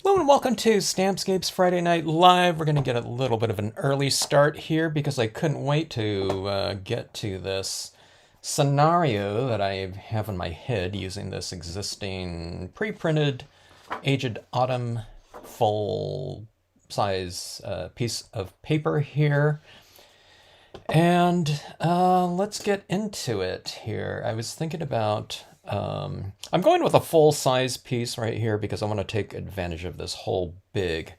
Hello and welcome to Stampscapes Friday Night Live. We're going to get a little bit of an early start here because I couldn't wait to get to this scenario that I have in my head using this existing pre-printed Aged Autumn full-size piece of paper here. And let's get into it here. I was thinking about I'm going with a full-size piece right here because I want to take advantage of this whole big,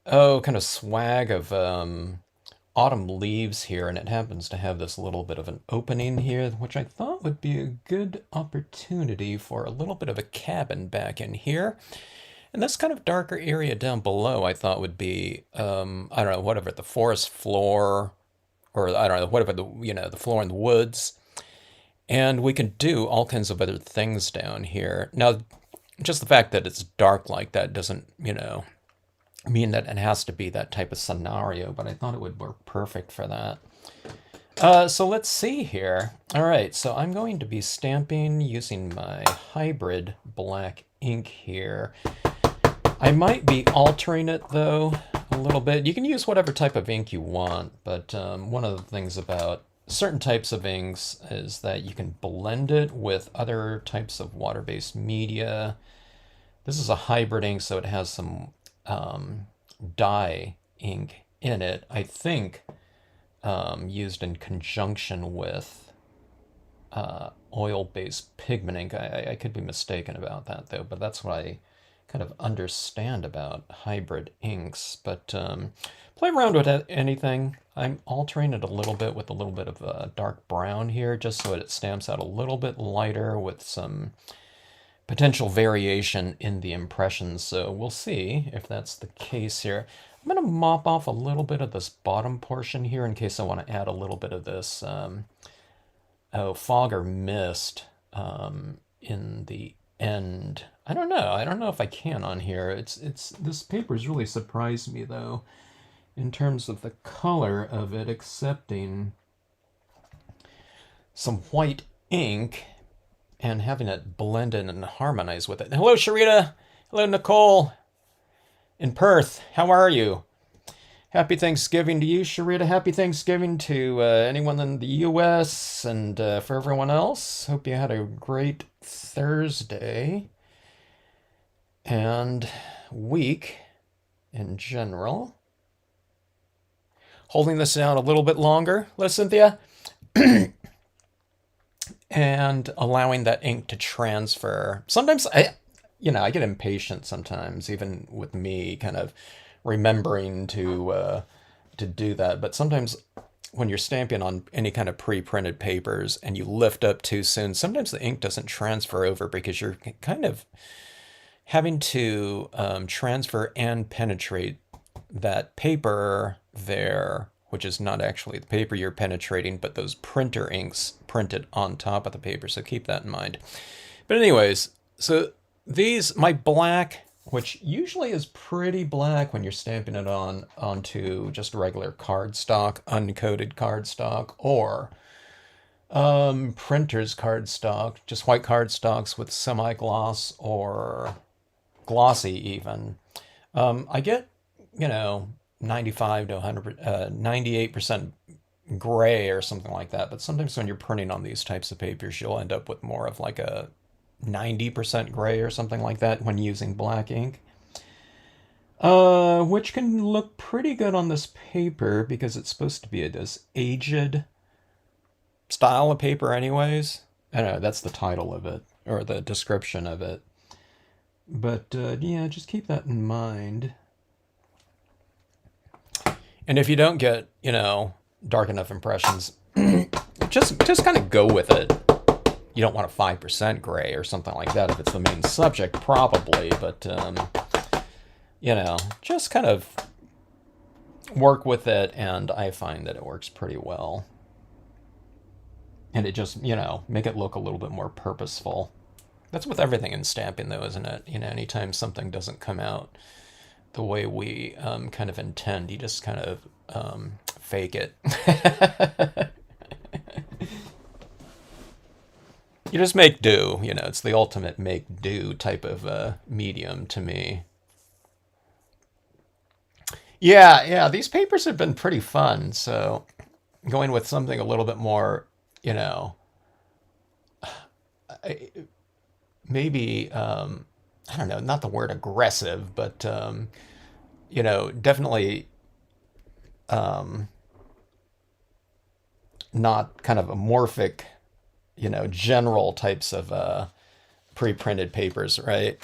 kind of swag of autumn leaves here, and it happens to have this little bit of an opening here, which I thought would be a good opportunity for a little bit of a cabin back in here. And this kind of darker area down below I thought would be, I don't know, whatever, the forest floor, or I don't know, whatever, the floor in the woods. And we can do all kinds of other things down here. Now, just the fact that it's dark like that doesn't, mean that it has to be that type of scenario, but I thought it would work perfect for that. So let's see here. All right, so I'm going to be stamping using my hybrid black ink here. I might be altering it, though, a little bit. You can use whatever type of ink you want, but one of the things about certain types of inks is that you can blend it with other types of water-based media. This is a hybrid ink, so it has some dye ink in it, I think, used in conjunction with oil-based pigment ink. I could be mistaken about that, though, but that's what I kind of understand about hybrid inks. But play around with anything. I'm altering it a little bit with a little bit of dark brown here, just so it stamps out a little bit lighter with some potential variation in the impressions. So we'll see if that's the case here. I'm going to mop off a little bit of this bottom portion here in case I want to add a little bit of this fog or mist in the end. I don't know. I don't know if I can on here. This paper's really surprised me, though, in terms of the color of it, accepting some white ink and having it blend in and harmonize with it. Hello, Sharita. Hello, Nicole in Perth. How are you? Happy Thanksgiving to you, Sharita. Happy Thanksgiving to anyone in the U.S. and for everyone else. Hope you had a great Thursday and week in general. Holding this down a little bit longer, hello, Cynthia. And allowing that ink to transfer. Sometimes I get impatient sometimes, even with me kind of remembering to do that. But sometimes when you're stamping on any kind of pre-printed papers and you lift up too soon, sometimes the ink doesn't transfer over because you're kind of having to transfer and penetrate that paper there, which is not actually the paper you're penetrating, but those printer inks printed on top of the paper. So keep that in mind. But anyways, so my black, which usually is pretty black when you're stamping it onto just regular cardstock, uncoated cardstock, or printer's cardstock, just white cardstocks with semi-gloss or glossy even. I get, 95 to 100, 98% gray or something like that. But sometimes when you're printing on these types of papers, you'll end up with more of like a 90% gray or something like that when using black ink. Which can look pretty good on this paper because it's supposed to be this aged style of paper anyways. I don't know, that's the title of it, or the description of it. But yeah, just keep that in mind. And if you don't get, dark enough impressions, just kind of go with it. You don't want a 5% gray or something like that if it's the main subject, probably. But, just kind of work with it, and I find that it works pretty well. And it just, make it look a little bit more purposeful. That's with everything in stamping, though, isn't it? Anytime something doesn't come out the way we kind of intend, you just kind of fake it. You just make do, you know, it's the ultimate make do type of medium to me. Yeah, yeah, these papers have been pretty fun, so going with something a little bit more, you know, maybe, I don't know, not the word aggressive, but, you know, definitely not kind of amorphic, you know, general types of pre-printed papers, right?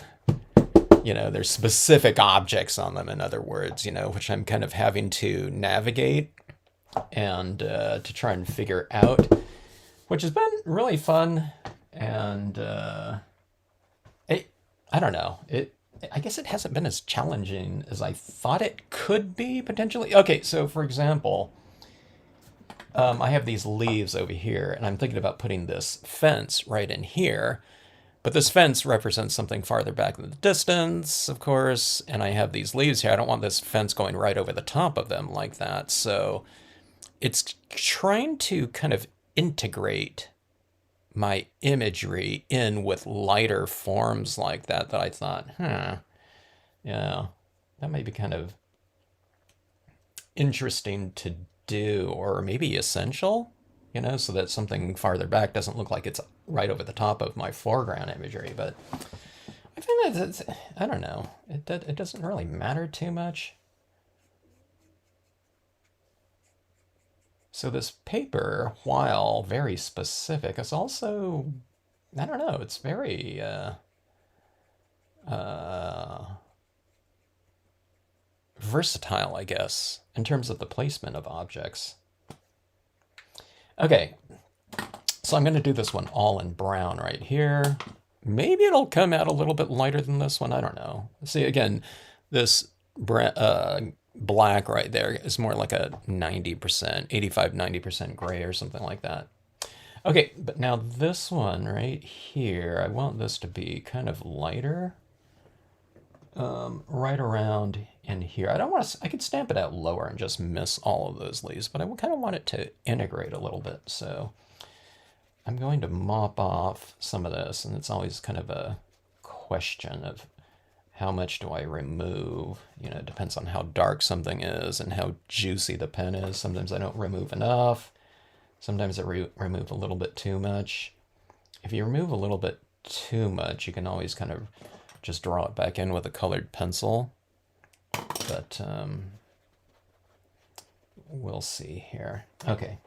You know, there's specific objects on them, in other words, you know, which I'm kind of having to navigate and to try and figure out, which has been really fun. And I don't know, I guess it hasn't been as challenging as I thought it could be potentially. Okay, so for example, I have these leaves over here, and I'm thinking about putting this fence right in here. But this fence represents something farther back in the distance, of course, and I have these leaves here. I don't want this fence going right over the top of them like that. So it's trying to kind of integrate my imagery in with lighter forms like that I thought, yeah, that might be kind of interesting to do, or maybe essential, you know, so that something farther back doesn't look like it's right over the top of my foreground imagery. But I think that it's, I don't know, it doesn't really matter too much. So this paper, while very specific, is also, I don't know, it's very versatile, I guess, in terms of the placement of objects. Okay, so I'm going to do this one all in brown right here. Maybe it'll come out a little bit lighter than this one. I don't know. See, again, this black right there is more like a 90%, 85, 90% gray or something like that. Okay, but now this one right here, I want this to be kind of lighter. Right around in here. I don't want to, I could stamp it out lower and just miss all of those leaves, but I kind of want it to integrate a little bit. So I'm going to mop off some of this, and it's always kind of a question of how much do I remove? You know, it depends on how dark something is and how juicy the pen is. Sometimes I don't remove enough. Sometimes I remove a little bit too much. If you remove a little bit too much, you can always kind of just draw it back in with a colored pencil. But we'll see here. Okay.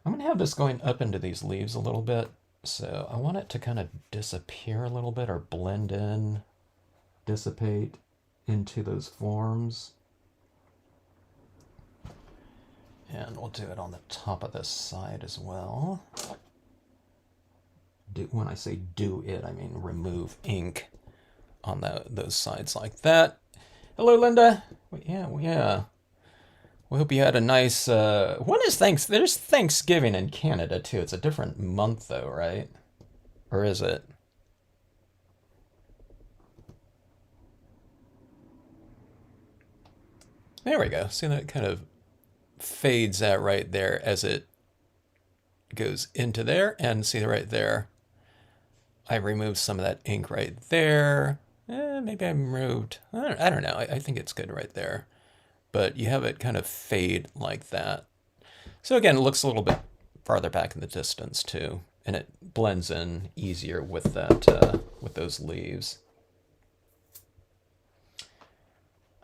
I'm going to have this going up into these leaves a little bit. So I want it to kind of disappear a little bit, or blend in, dissipate into those forms. And we'll do it on the top of this side as well. When I say do it, I mean remove ink on those sides like that. Hello, Linda. Yeah. We hope you had a nice. When is There's Thanksgiving in Canada too. It's a different month though, right? Or is it? There we go. See, that kind of fades out right there as it goes into there, and see right there. I removed some of that ink right there. Maybe I removed. I don't know. I think it's good right there. But you have it kind of fade like that. So again, it looks a little bit farther back in the distance too, and it blends in easier with that with those leaves.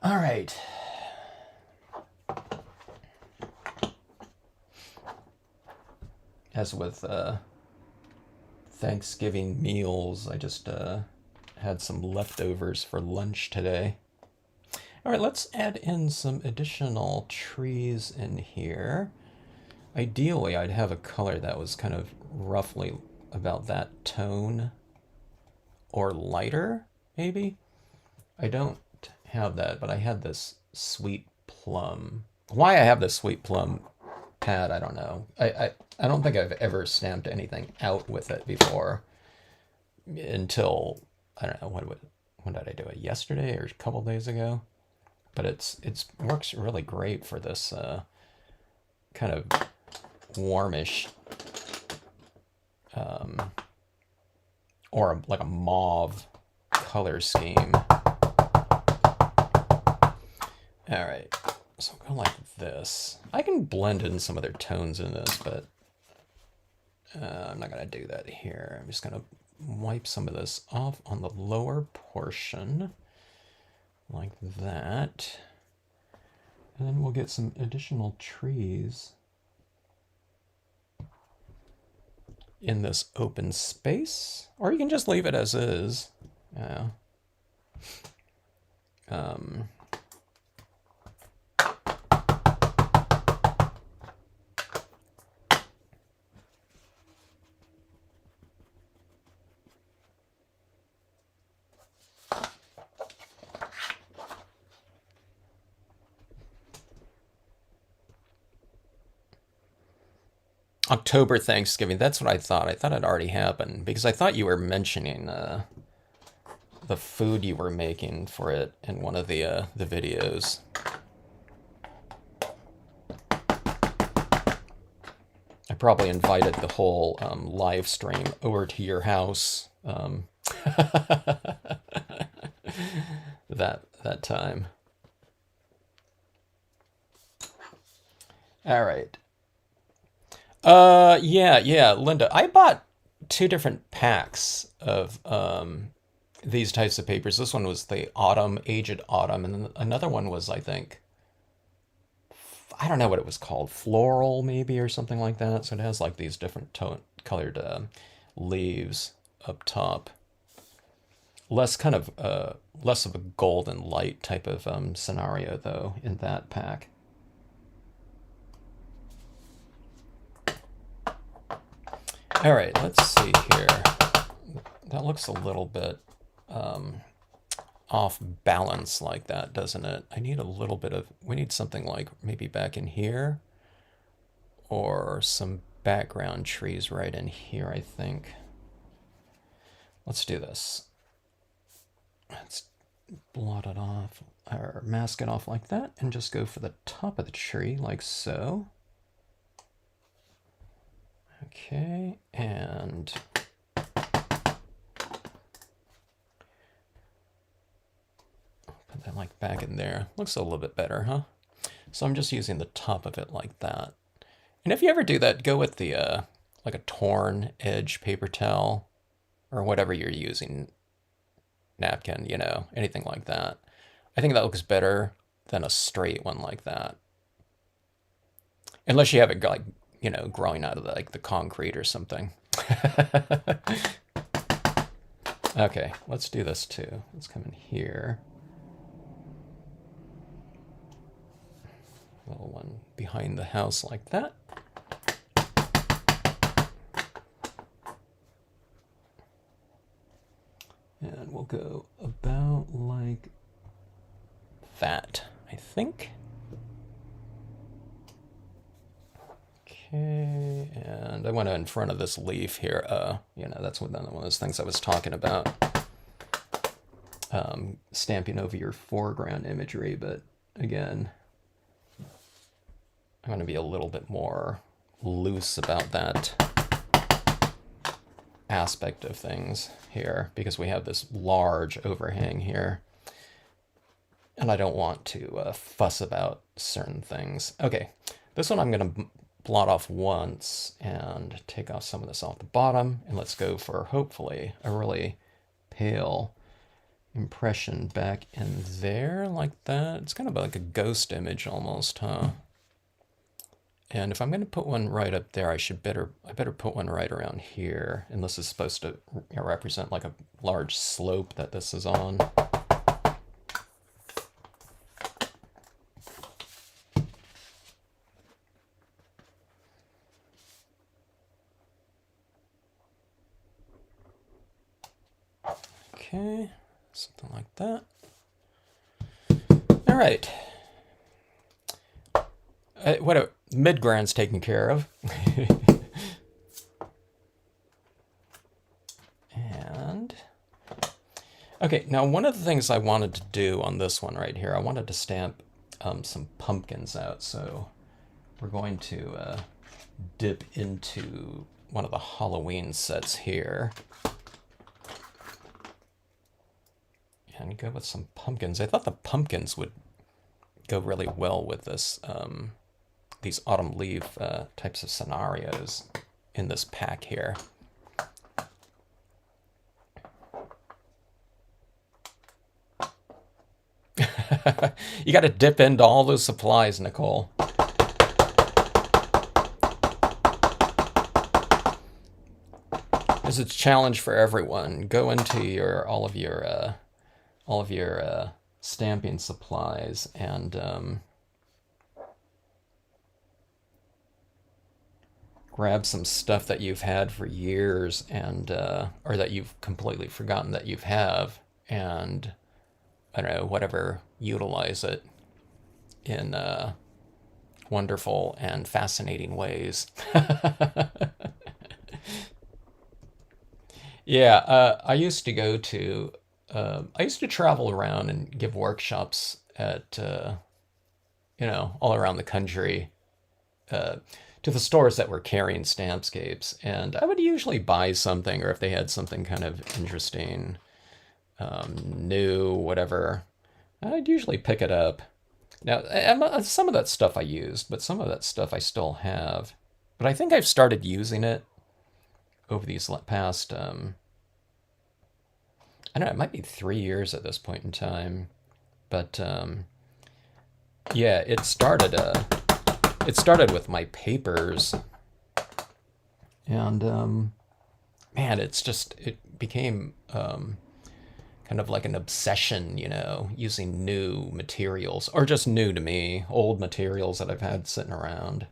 All right. As with Thanksgiving meals, I just had some leftovers for lunch today. All right, let's add in some additional trees in here. Ideally, I'd have a color that was kind of roughly about that tone or lighter, maybe. I don't have that, but I had this sweet plum. Why I have this sweet plum pad, I don't know. I don't think I've ever stamped anything out with it before until, I don't know, when did I do it? Yesterday or a couple days ago? But it's works really great for this kind of warmish or like a mauve color scheme. All right, so I'll go like this. I can blend in some other tones in this, but I'm not gonna do that here. I'm just gonna wipe some of this off on the lower portion, like that. And then we'll get some additional trees in this open space. Or you can just leave it as is. Yeah. October Thanksgiving. That's what I thought. I thought it already happened because I thought you were mentioning the food you were making for it in one of the videos. I probably invited the whole live stream over to your house that time. All right. Yeah, Linda. I bought two different packs of these types of papers. This one was the autumn, aged autumn, and then another one was, I think, I don't know what it was called, floral maybe or something like that. So it has like these different colored leaves up top. Less kind of less of a golden light type of scenario though in that pack. All right, let's see here. That looks a little bit off balance like that, doesn't it? I need a little bit of, we need something like maybe back in here or some background trees right in here, I think. Let's do this. Let's blot it off or mask it off like that and just go for the top of the tree like so. Okay, and put that like back in there. Looks a little bit better, huh? So I'm just using the top of it like that. And if you ever do that, go with the like a torn edge paper towel or whatever you're using, napkin, you know, anything like that. I think that looks better than a straight one like that. Unless you have it like, you know, growing out of like the concrete or something. Okay, let's do this too. Let's come in here. Little one behind the house like that. And we'll go about like that, I think. Okay, and I went in front of this leaf here. You know, that's one of those things I was talking about. Stamping over your foreground imagery, but again, I'm going to be a little bit more loose about that aspect of things here because we have this large overhang here. And I don't want to fuss about certain things. Okay, this one I'm going to blot off once and take off some of this off the bottom. And let's go for, hopefully, a really pale impression back in there like that. It's kind of like a ghost image almost, huh? And if I'm going to put one right up there, I better put one right around here. And this is supposed to represent like a large slope that this is on. Okay, something like that. All right. What mid-ground's taken care of. And okay, now one of the things I wanted to do on this one right here, I wanted to stamp some pumpkins out. So we're going to dip into one of the Halloween sets here. And go with some pumpkins. I thought the pumpkins would go really well with this, these autumn leaf types of scenarios in this pack here. You got to dip into all those supplies, Nicole. This is a challenge for everyone. Go into your all of your stamping supplies and grab some stuff that you've had for years and or that you've completely forgotten that you've have, and I don't know, whatever, utilize it in wonderful and fascinating ways. Yeah, I used to go to, I used to travel around and give workshops at, all around the country, uh, to the stores that were carrying Stampscapes. And I would usually buy something, or if they had something kind of interesting, new, whatever, I'd usually pick it up. Now, some of that stuff I used, but some of that stuff I still have. But I think I've started using it over these past, I don't know, it might be 3 years at this point in time. But yeah, it started with my papers, and man, it became kind of like an obsession, using new materials, or just new to me, old materials that I've had sitting around.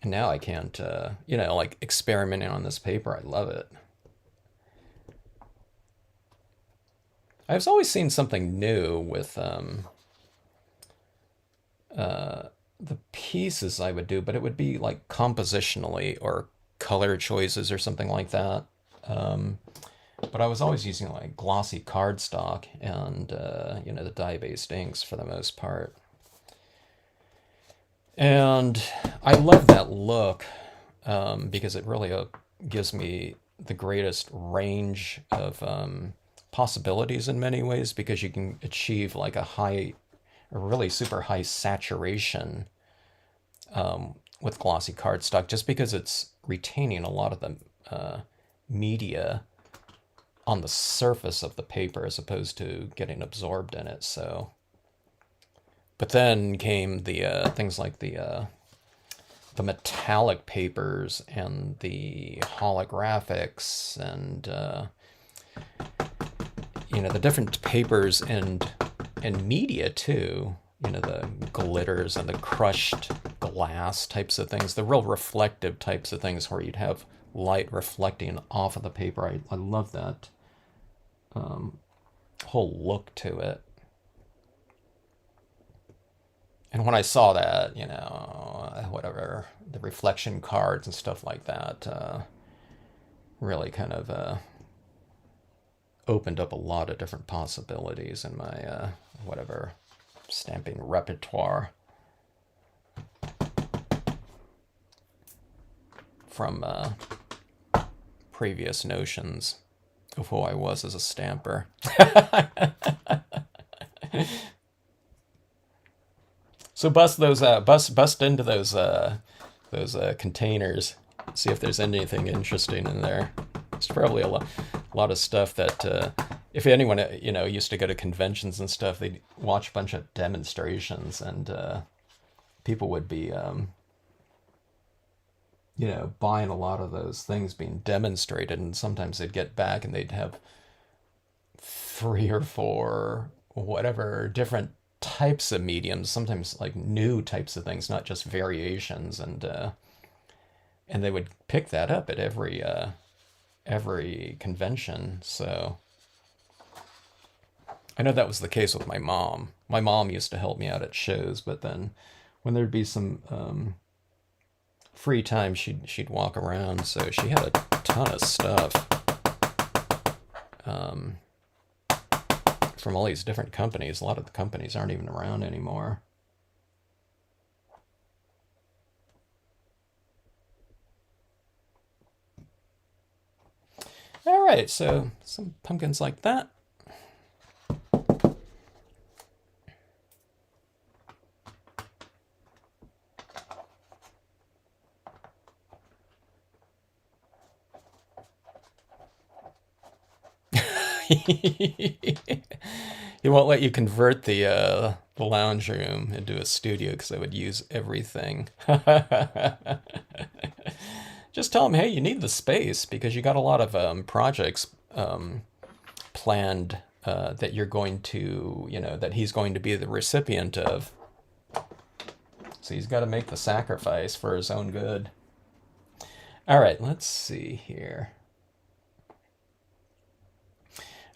And now I can't, like experimenting on this paper. I love it. I've always seen something new with the pieces I would do, but it would be like compositionally or color choices or something like that. Um, but I was always using like glossy cardstock and the dye-based inks for the most part. And I love that look, because it really gives me the greatest range of possibilities in many ways, because you can achieve like a really super high saturation with glossy cardstock, just because it's retaining a lot of the media on the surface of the paper as opposed to getting absorbed in it. So, but then came the things like the metallic papers and the holographics and the different papers and media too. The glitters and the crushed glass types of things, the real reflective types of things where you'd have light reflecting off of the paper. I love that whole look to it. And when I saw that, whatever, the reflection cards and stuff like that, really kind of opened up a lot of different possibilities in my, whatever, stamping repertoire from previous notions of who I was as a stamper. So bust into those containers. See if there's anything interesting in there. There's probably a lot of stuff that if anyone used to go to conventions and stuff, they'd watch a bunch of demonstrations, and people would be buying a lot of those things being demonstrated, and sometimes they'd get back and they'd have 3 or 4 whatever different types of mediums, sometimes like new types of things, not just variations, and they would pick that up at every convention. So I know that was the case with my mom. My mom used to help me out at shows, but then when there'd be some free time, she'd walk around. So she had a ton of stuff um, from all these different companies. A lot of the companies aren't even around anymore. All right, so some pumpkins like that. He won't let you convert the lounge room into a studio because I would use everything. Just tell him, hey, you need the space because you got a lot of projects planned that you're going to, that he's going to be the recipient of. So he's got to make the sacrifice for his own good. All right, let's see here.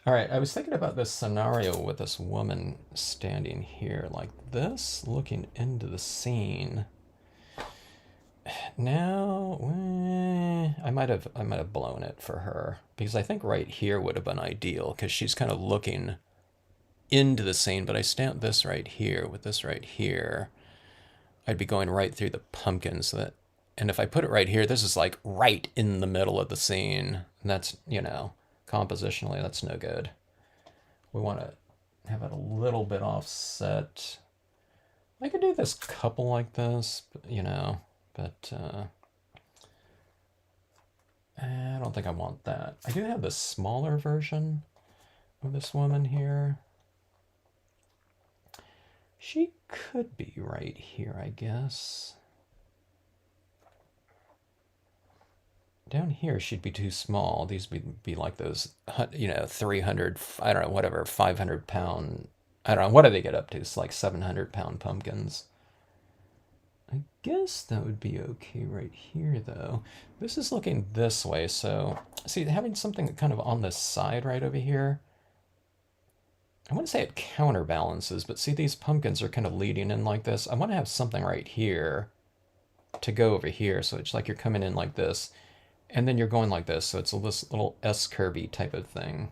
All right, I was thinking about this scenario with this woman standing here like this, looking into the scene. Now, I might have blown it for her because I think right here would have been ideal because she's kind of looking into the scene, but I stamped this right here with this right here. I'd be going right through the pumpkins and if I put it right here, this is like right in the middle of the scene. And that's, compositionally, that's no good. We want to have it a little bit offset. I could do this couple like this, but I don't think I want that. I do have the smaller version of this woman here. She could be right here, I guess. Down here, she'd be too small. These would be like those, 300, I don't know, whatever, 500-pound, I don't know, what do they get up to? It's like 700-pound pumpkins. I guess that would be okay right here, though. This is looking this way, so, see, having something kind of on this side right over here, I wouldn't say it counterbalances, but see, these pumpkins are kind of leading in like this. I want to have something right here to go over here, so it's like you're coming in like this, and then you're going like this, so it's this little S-curvy type of thing.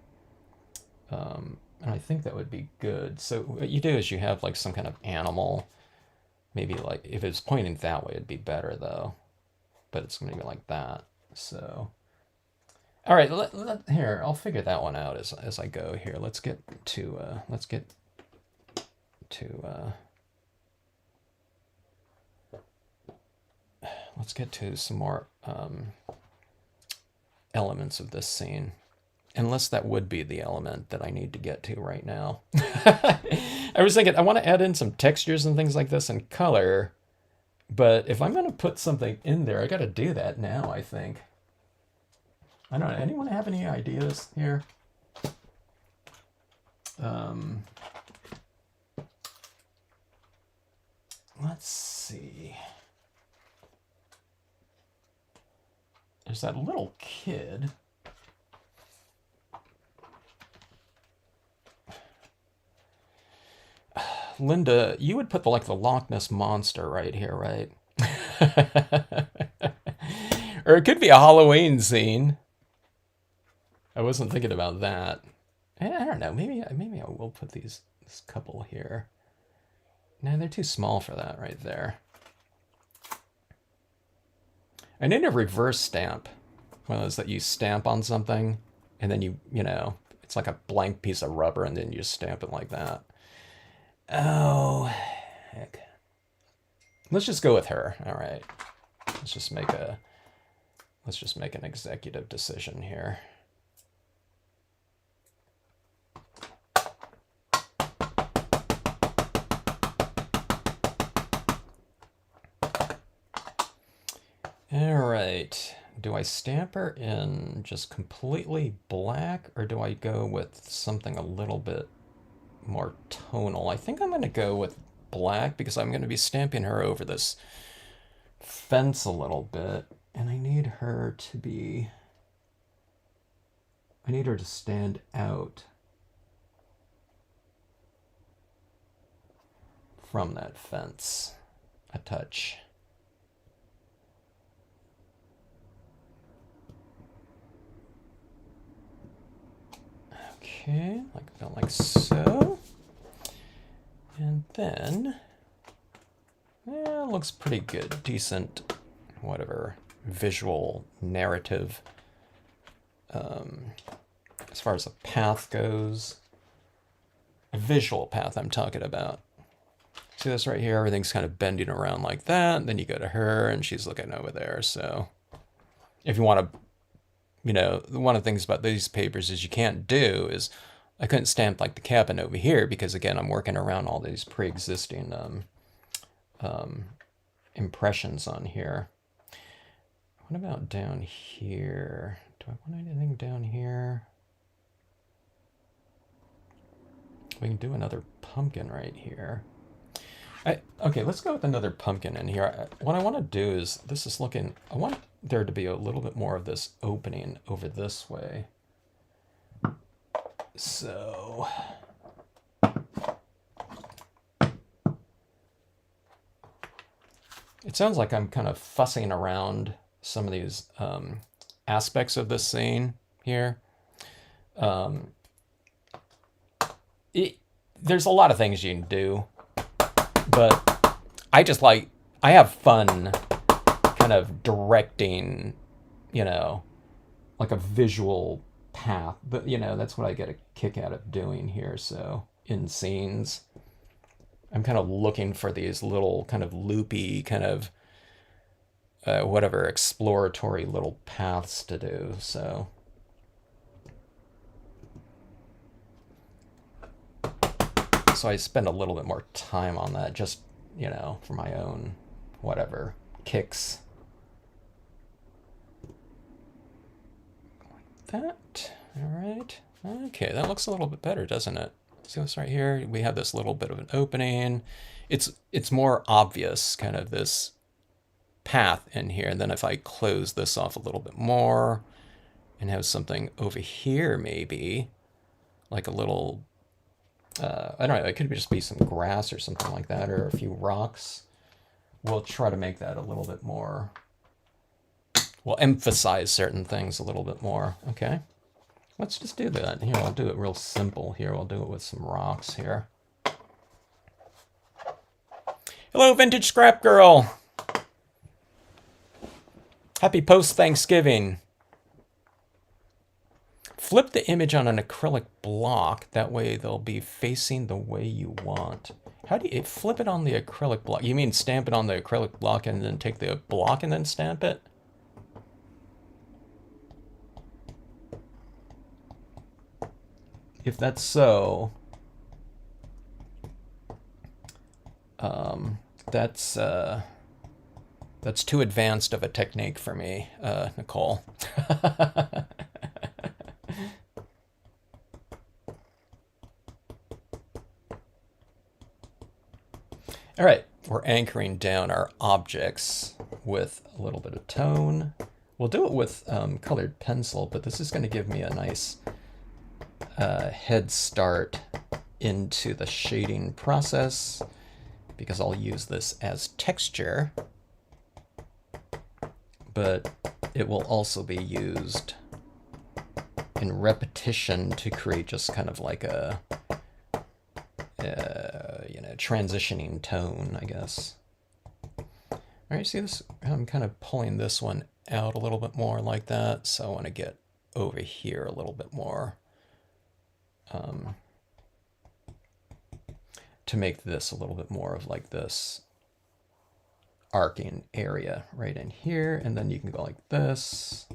And I think that would be good. So what you do is you have like some kind of animal. Maybe like, if it's pointing that way, it'd be better though. But it's going to be like that. So, all right, here, I'll figure that one out as I go here. Let's get to some more elements of this scene. Unless that would be the element that I need to get to right now. I was thinking, I want to add in some textures and things like this and color, but if I'm going to put something in there, I got to do that now, I think. I don't know, anyone have any ideas here? Let's see. There's that little kid. Linda, you would put the Loch Ness Monster right here, right? Or it could be a Halloween scene. I wasn't thinking about that. I don't know. Maybe I will put this couple here. No, they're too small for that right there. I need a reverse stamp. One of those that you stamp on something, and then it's like a blank piece of rubber, and then you just stamp it like that. Oh, heck. Let's just go with her. All right. Let's just make an executive decision here. All right. Do I stamp her in just completely black, or do I go with something a little bit more tonal? I think I'm going to go with black because I'm going to be stamping her over this fence a little bit, and I need her to stand out from that fence a touch. Okay, like so. And then, yeah, looks pretty good. Decent, whatever, visual narrative. As far as a path goes, a visual path I'm talking about. See this right here? Everything's kind of bending around like that. Then you go to her, and she's looking over there. So if you want to you know, one of the things about these papers is you can't do is I couldn't stamp like the cabin over here because again I'm working around all these pre-existing impressions on here. What about down here? Do I want anything down here? We can do another pumpkin right here. Okay, let's go with another pumpkin in here. What I want to do is, this is looking, I want there to be a little bit more of this opening over this way. So, it sounds like I'm kind of fussing around some of these aspects of this scene here. There's a lot of things you can do, but I have fun kind of directing, you know, like a visual path. But, you know, that's what I get a kick out of doing here. So in scenes, I'm kind of looking for these little kind of loopy kind of whatever exploratory little paths to do. So I spend a little bit more time on that, just, you know, for my own whatever kicks. Like that. All right. Okay, that looks a little bit better, doesn't it? See this right here? We have this little bit of an opening. It's more obvious, kind of this path in here. And then if I close this off a little bit more and have something over here, maybe like a little, I don't know, it could just be some grass or something like that, or a few rocks. We'll try to make that a little bit more, we'll emphasize certain things a little bit more. Okay, let's just do that. Here, I'll do it real simple here. We'll do it with some rocks here. Hello, Vintage Scrap Girl. Happy post-Thanksgiving. Flip the image on an acrylic block. That way they'll be facing the way you want. How do you flip it on the acrylic block? You mean stamp it on the acrylic block and then take the block and then stamp it? If that's so, that's too advanced of a technique for me, Nicole. All right, we're anchoring down our objects with a little bit of tone. We'll do it with colored pencil, but this is going to give me a nice head start into the shading process because I'll use this as texture, but it will also be used in repetition to create just kind of like a you know, transitioning tone, I guess. All right, see this? I'm kind of pulling this one out a little bit more like that, so I want to get over here a little bit more to make this a little bit more of like this arcing area right in here, and then you can go like this.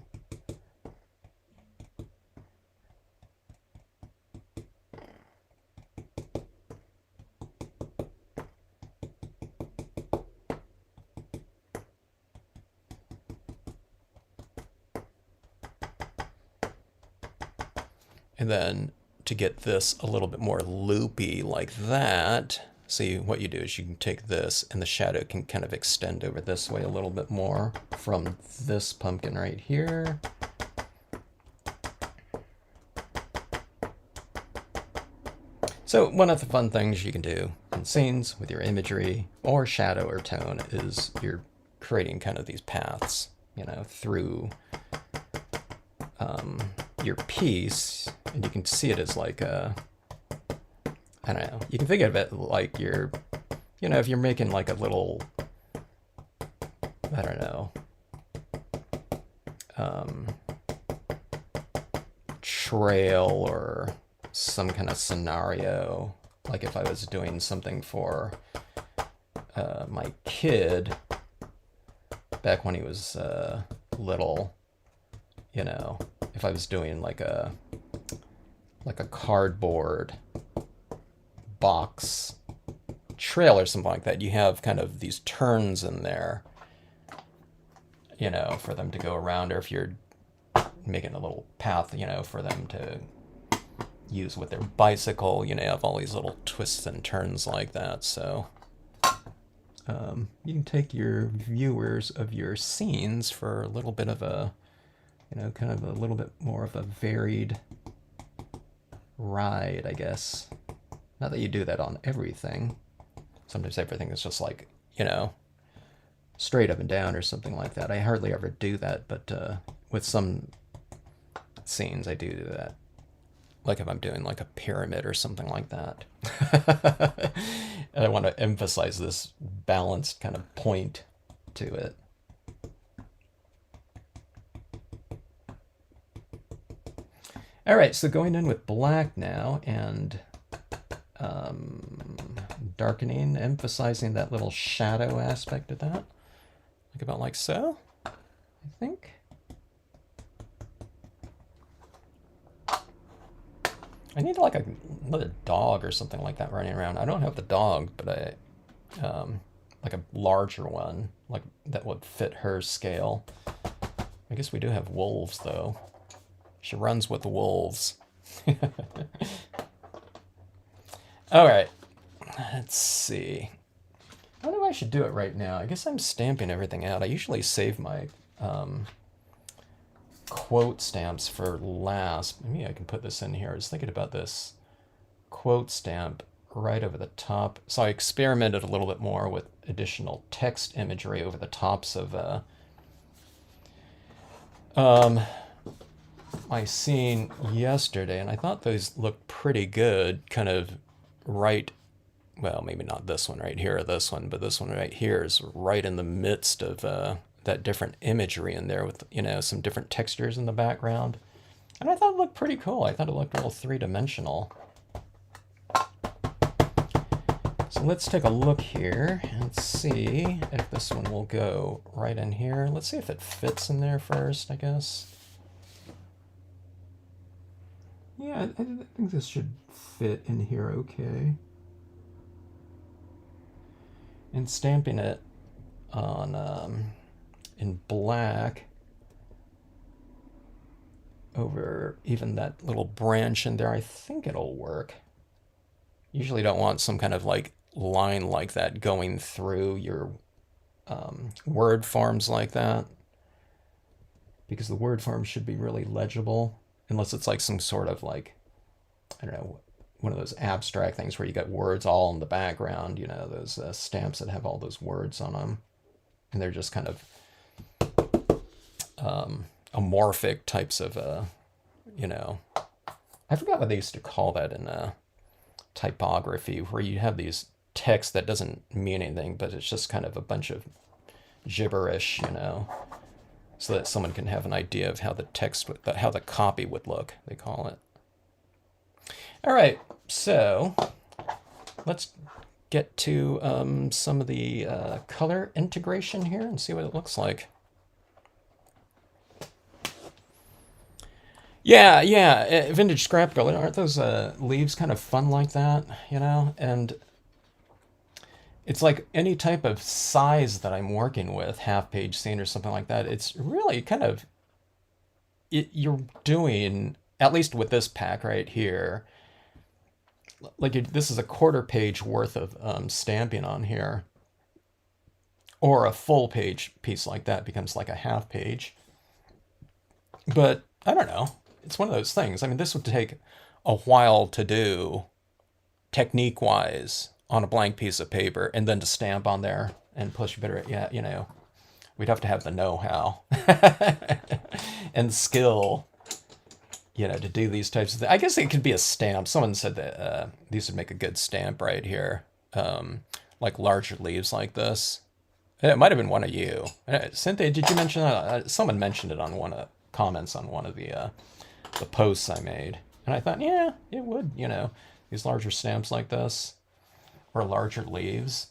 And then to get this a little bit more loopy like that, see what you do is you can take this and the shadow can kind of extend over this way a little bit more from this pumpkin right here. So one of the fun things you can do in scenes with your imagery or shadow or tone is you're creating kind of these paths, you know, through your piece, and you can see it as like a, I don't know, you can think of it like you're, you know, if you're making like a little, I don't know, trail or some kind of scenario, like if I was doing something for my kid back when he was little, you know, if I was doing like a cardboard box trail or something like that, you have kind of these turns in there, you know, for them to go around, or if you're making a little path, you know, for them to use with their bicycle, you know, you have all these little twists and turns like that. So you can take your viewers of your scenes for a little bit of a, you know, kind of a little bit more of a varied ride, I guess. Not that you do that on everything. Sometimes everything is just like, you know, straight up and down or something like that. I hardly ever do that, but with some scenes I do that. Like if I'm doing like a pyramid or something like that. And I want to emphasize this balanced kind of point to it. All right, so going in with black now and darkening, emphasizing that little shadow aspect of that. Like about like so, I think. I need like another dog or something like that running around. I don't have the dog, but I like a larger one, like that would fit her scale. I guess we do have wolves though. She runs with the wolves. All right, let's see. I wonder if I should do it right now. I guess I'm stamping everything out. I usually save my quote stamps for last. Maybe I can put this in here. I was thinking about this quote stamp right over the top. So I experimented a little bit more with additional text imagery over the tops of my scene yesterday, and I thought those looked pretty good, kind of right, well, maybe not this one right here or this one, but this one right here is right in the midst of that different imagery in there with, you know, some different textures in the background. And I thought it looked pretty cool. I thought it looked real three-dimensional. So let's take a look here and see if this one will go right in here. Let's see if it fits in there first, I guess. Yeah, I think this should fit in here okay. And stamping it on in black over even that little branch in there, I think it'll work. Usually don't want some kind of like line like that going through your word forms like that, because the word forms should be really legible, unless it's like some sort of like, I don't know, one of those abstract things where you got words all in the background, you know, those stamps that have all those words on them, and they're just kind of amorphic types of, you know, I forgot what they used to call that in typography, where you have these text that doesn't mean anything, but it's just kind of a bunch of gibberish, you know, so that someone can have an idea of how the text, how the copy would look, they call it. All right, so let's get to some of the color integration here and see what it looks like. Yeah, vintage scrap girl. Aren't those leaves kind of fun like that, you know? And it's like any type of size that I'm working with, half-page scene or something like that, it's really kind of, you're doing, at least with this pack right here, like this is a quarter page worth of stamping on here, or a full page piece like that becomes like a half page. But I don't know. It's one of those things. I mean, this would take a while to do technique-wise on a blank piece of paper, and then to stamp on there and push a bit. Yeah, you know, we'd have to have the know-how and skill, you know, to do these types of things. I guess it could be a stamp. Someone said that these would make a good stamp right here, like larger leaves like this. It might have been one of you. Cynthia, did you mention that? Someone mentioned it on one of comments on one of the posts I made. And I thought, yeah, it would, you know, these larger stamps like this, or larger leaves.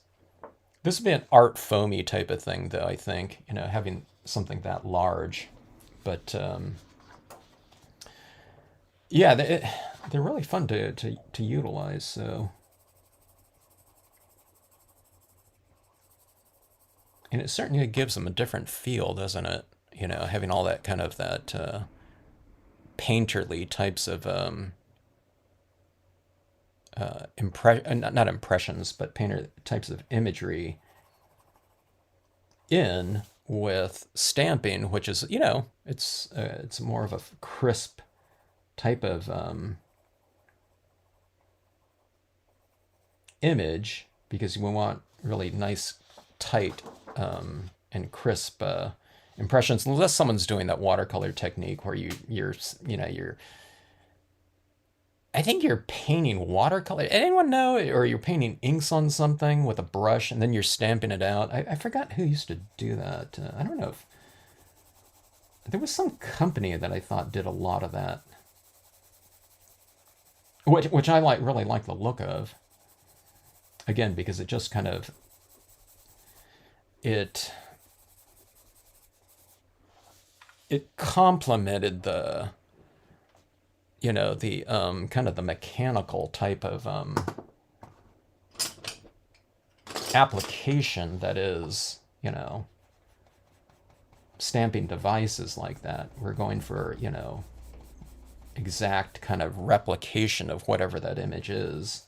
This would be an art foamy type of thing, though, I think, you know, having something that large. But Yeah, they're really fun to utilize. So, and it certainly gives them a different feel, doesn't it? You know, having all that kind of that painterly types of not impressions, but painter types of imagery in with stamping, which is, you know, it's more of a crisp type of image because we want really nice, tight, and crisp impressions. Unless someone's doing that watercolor technique where you're I think you're painting watercolor. Anyone know? Or you're painting inks on something with a brush and then you're stamping it out. I forgot who used to do that. I don't know if there was some company that I thought did a lot of that, which I really like the look of. Again, because it just kind of it it complemented the the kind of the mechanical type of application that is stamping devices like that. We're going for exact kind of replication of whatever that image is.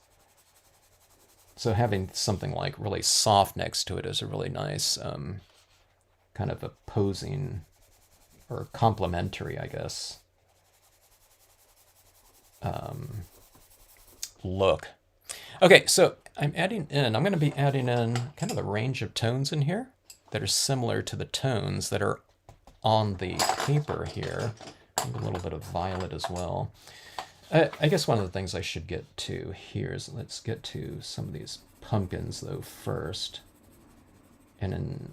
So having something like really soft next to it is a really nice kind of opposing or complementary, I guess, look. Okay, so I'm going to be adding in kind of the range of tones in here that are similar to the tones that are on the paper here. And a little bit of violet as well. I guess one of the things I should get to here is let's get to some of these pumpkins though first. And then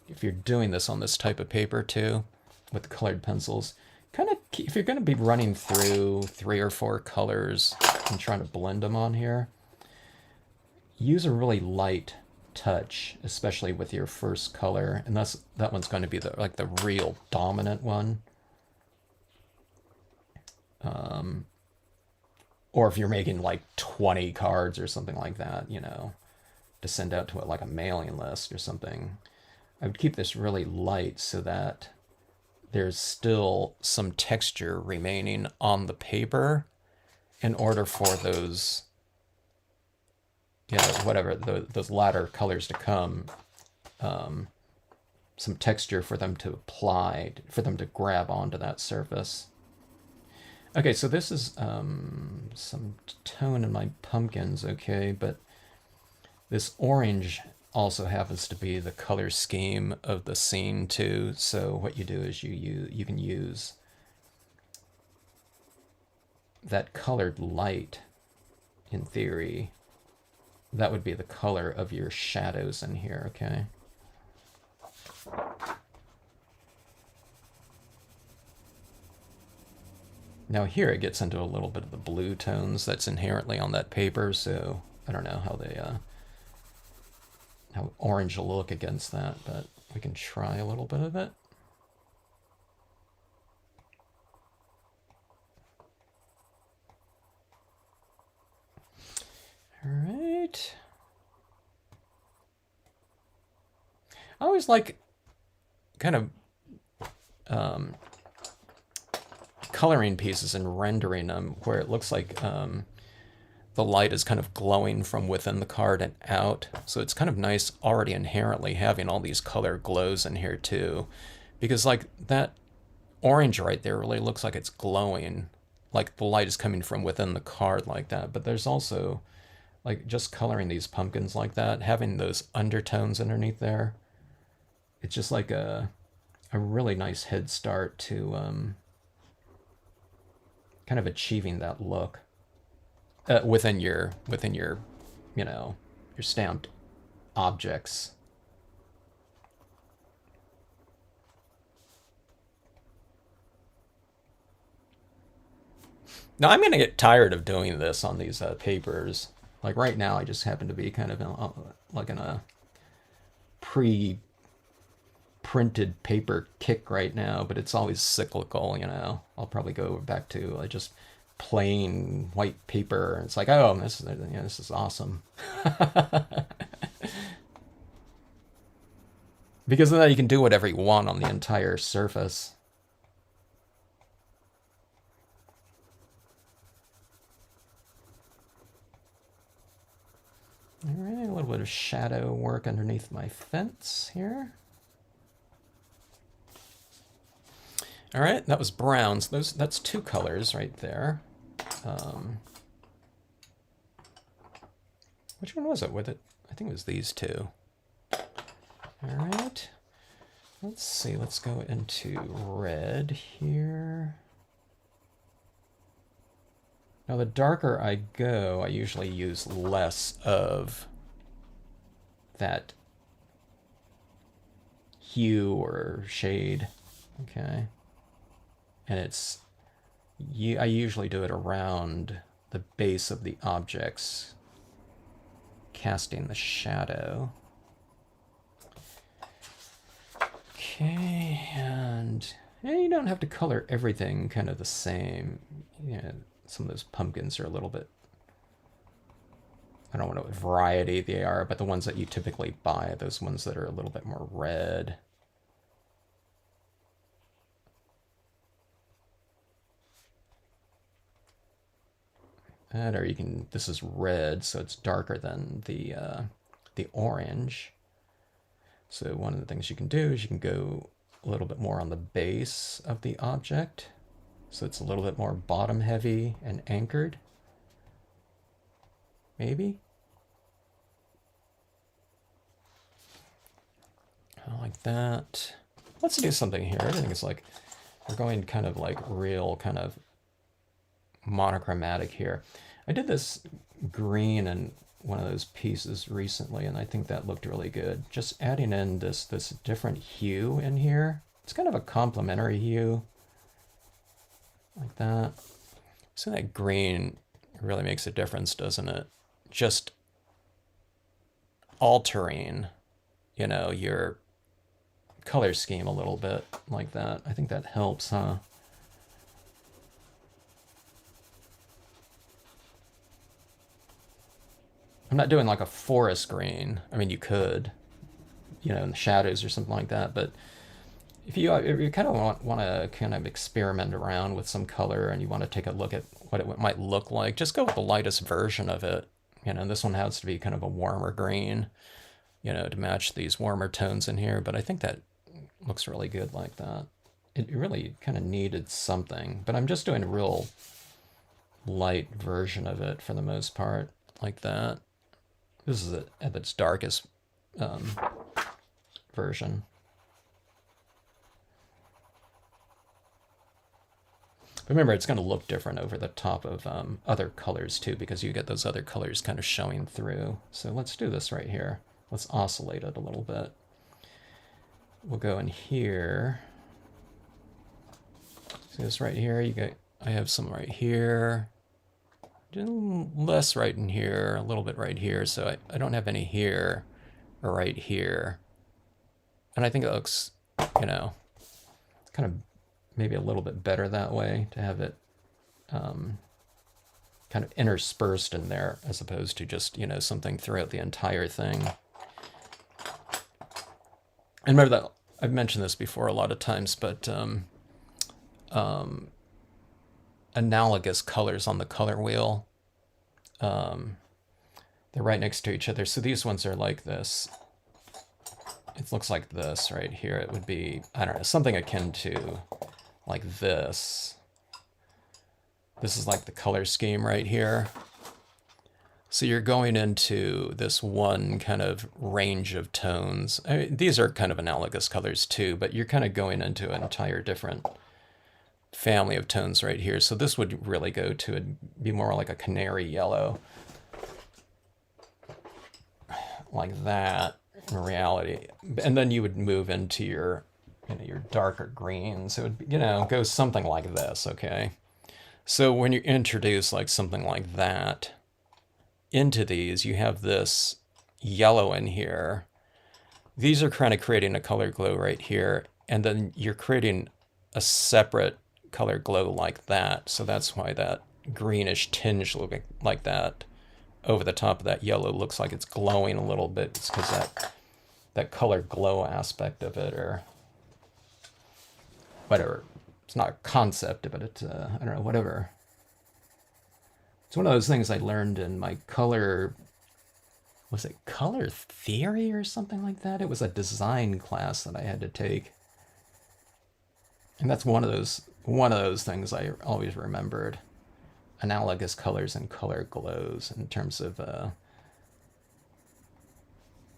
if you're doing this on this type of paper too, with colored pencils, kind of if you're going to be running through 3 or 4 colors and trying to blend them on here, use a really light touch, especially with your first color, and that one's going to be the real dominant one. Or if you're making like 20 cards or something like that, to send out to it like a mailing list or something, I would keep this really light so that there's still some texture remaining on the paper in order for those, whatever, those latter colors to come, some texture for them to apply, for them to grab onto that surface. Okay, so this is some tone in my pumpkins, okay, but this orange also happens to be the color scheme of the scene too. So what you do is you can use that colored light. In theory, that would be the color of your shadows in here, okay? Now here it gets into a little bit of the blue tones that's inherently on that paper, so I don't know how orange will look against that, but we can try a little bit of it. All right. I always like kind of coloring pieces and rendering them where it looks like the light is kind of glowing from within the card and out. So it's kind of nice already inherently having all these color glows in here too. Because like that orange right there really looks like it's glowing. Like the light is coming from within the card like that. But there's also like just coloring these pumpkins like that, having those undertones underneath there. It's just like a really nice head start to kind of achieving that look within your your stamped objects. Now I'm gonna get tired of doing this on these papers. Like right now, I just happen to be kind of like in a printed paper kick right now, but it's always cyclical, you know. I'll probably go back to just plain white paper. It's like, oh, this is awesome. Because then you can do whatever you want on the entire surface. All right, a little bit of shadow work underneath my fence here. All right, that was browns. That's two colors right there. Which one was it with it? I think it was these two. All right, let's see, let's go into red here. Now the darker I go, I usually use less of that hue or shade, okay? And I usually do it around the base of the objects, casting the shadow. Okay, and you don't have to color everything kind of the same. You know, some of those pumpkins are a little bit, I don't know what variety they are, but the ones that you typically buy, those ones that are a little bit more red. Or you can, this is red, so it's darker than the orange. So one of the things you can do is you can go a little bit more on the base of the object. So it's a little bit more bottom heavy and anchored. Maybe. Like that. Let's do something here. Everything is like, we're going kind of like real kind of monochromatic here. I did this green in one of those pieces recently, and I think that looked really good. Just adding in this different hue in here. It's kind of a complementary hue, like that. So that green really makes a difference, doesn't it? Just altering, you know, your color scheme a little bit like that. I think that helps, huh? I'm not doing like a forest green. I mean, you could, you know, in the shadows or something like that. But if you kind of want to kind of experiment around with some color and you want to take a look at what it might look like, just go with the lightest version of it. You know, this one has to be kind of a warmer green, you know, to match these warmer tones in here. But I think that looks really good like that. It really kind of needed something, but I'm just doing a real light version of it for the most part, like that. This is at its darkest version. But remember, it's going to look different over the top of other colors too, because you get those other colors kind of showing through. So let's do this right here. Let's oscillate it a little bit. We'll go in here. See this right here? I have some right here. Less right in here, a little bit right here, so I don't have any here or right here. And I think it looks, you know, kind of maybe a little bit better that way, to have it kind of interspersed in there as opposed to just, you know, something throughout the entire thing. And remember that I've mentioned this before a lot of times, but analogous colors on the color wheel. They're right next to each other. So these ones are like this. It looks like this right here. It would be, I don't know, something akin to like this. This is like the color scheme right here. So you're going into this one kind of range of tones. I mean, these are kind of analogous colors too, but you're kind of going into an entire different family of tones right here. So this would really go to be more like a canary yellow, like that in reality. And then you would move into your, you know, your darker greens. It would, you know, go something like this, okay? So when you introduce like something like that into these, you have this yellow in here these are kind of creating a color glow right here, and then you're creating a separate color glow like that. So that's why that greenish tinge looking like that over the top of that yellow looks like it's glowing a little bit. It's because that color glow aspect of it, or whatever. It's not a concept, but it's, I don't know, whatever. It's one of those things I learned in my color, was it color theory or something like that? It was a design class that I had to take. And that's one of those things I always remembered. Analogous colors and color glows in terms of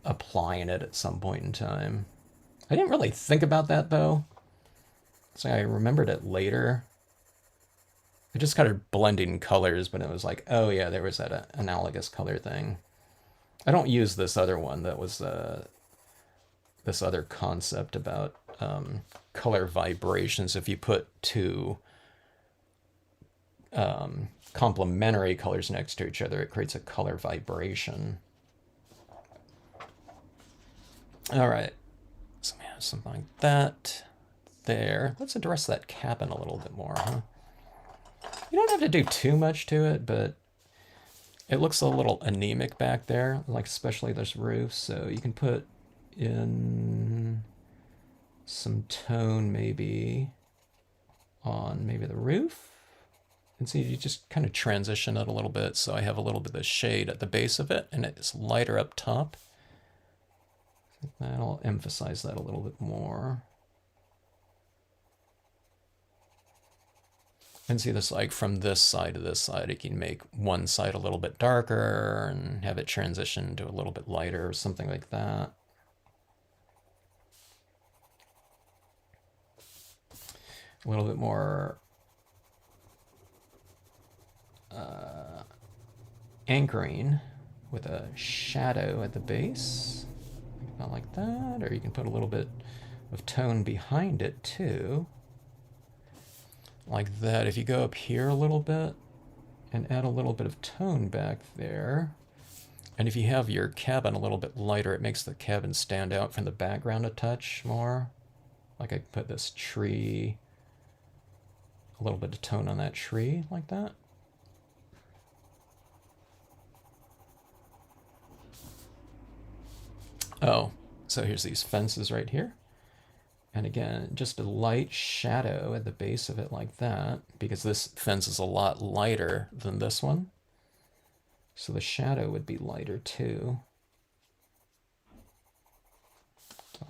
applying it at some point in time. I didn't really think about that though. So I remembered it later. I just started blending colors, but it was like, oh yeah, there was that analogous color thing. I don't use this other one that was this other concept about color vibrations. If you put two complementary colors next to each other, it creates a color vibration. All right, so we have something like that there. Let's address that cabin a little bit more, huh? You don't have to do too much to it, but it looks a little anemic back there, like especially this roof. So you can put in some tone maybe on maybe the roof. And see, you just kind of transition it a little bit. So I have a little bit of shade at the base of it, and it's lighter up top. That'll emphasize that a little bit more. And see this, like from this side to this side, you can make one side a little bit darker and have it transition to a little bit lighter or something like that. A little bit more anchoring with a shadow at the base. About like that, or you can put a little bit of tone behind it too. Like that. If you go up here a little bit and add a little bit of tone back there, and if you have your cabin a little bit lighter, it makes the cabin stand out from the background a touch more. Like I put this tree, a little bit of tone on that tree like that. Oh, so here's these fences right here. And again, just a light shadow at the base of it like that, because this fence is a lot lighter than this one. So the shadow would be lighter too.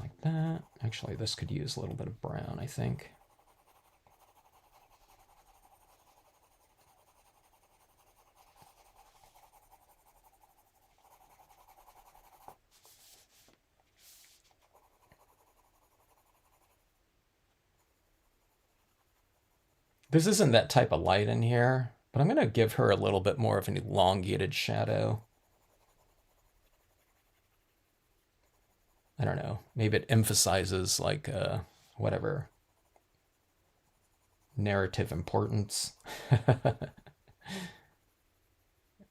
Like that. Actually, this could use a little bit of brown, I think. This isn't that type of light in here, but I'm going to give her a little bit more of an elongated shadow. I don't know. Maybe it emphasizes like whatever narrative importance.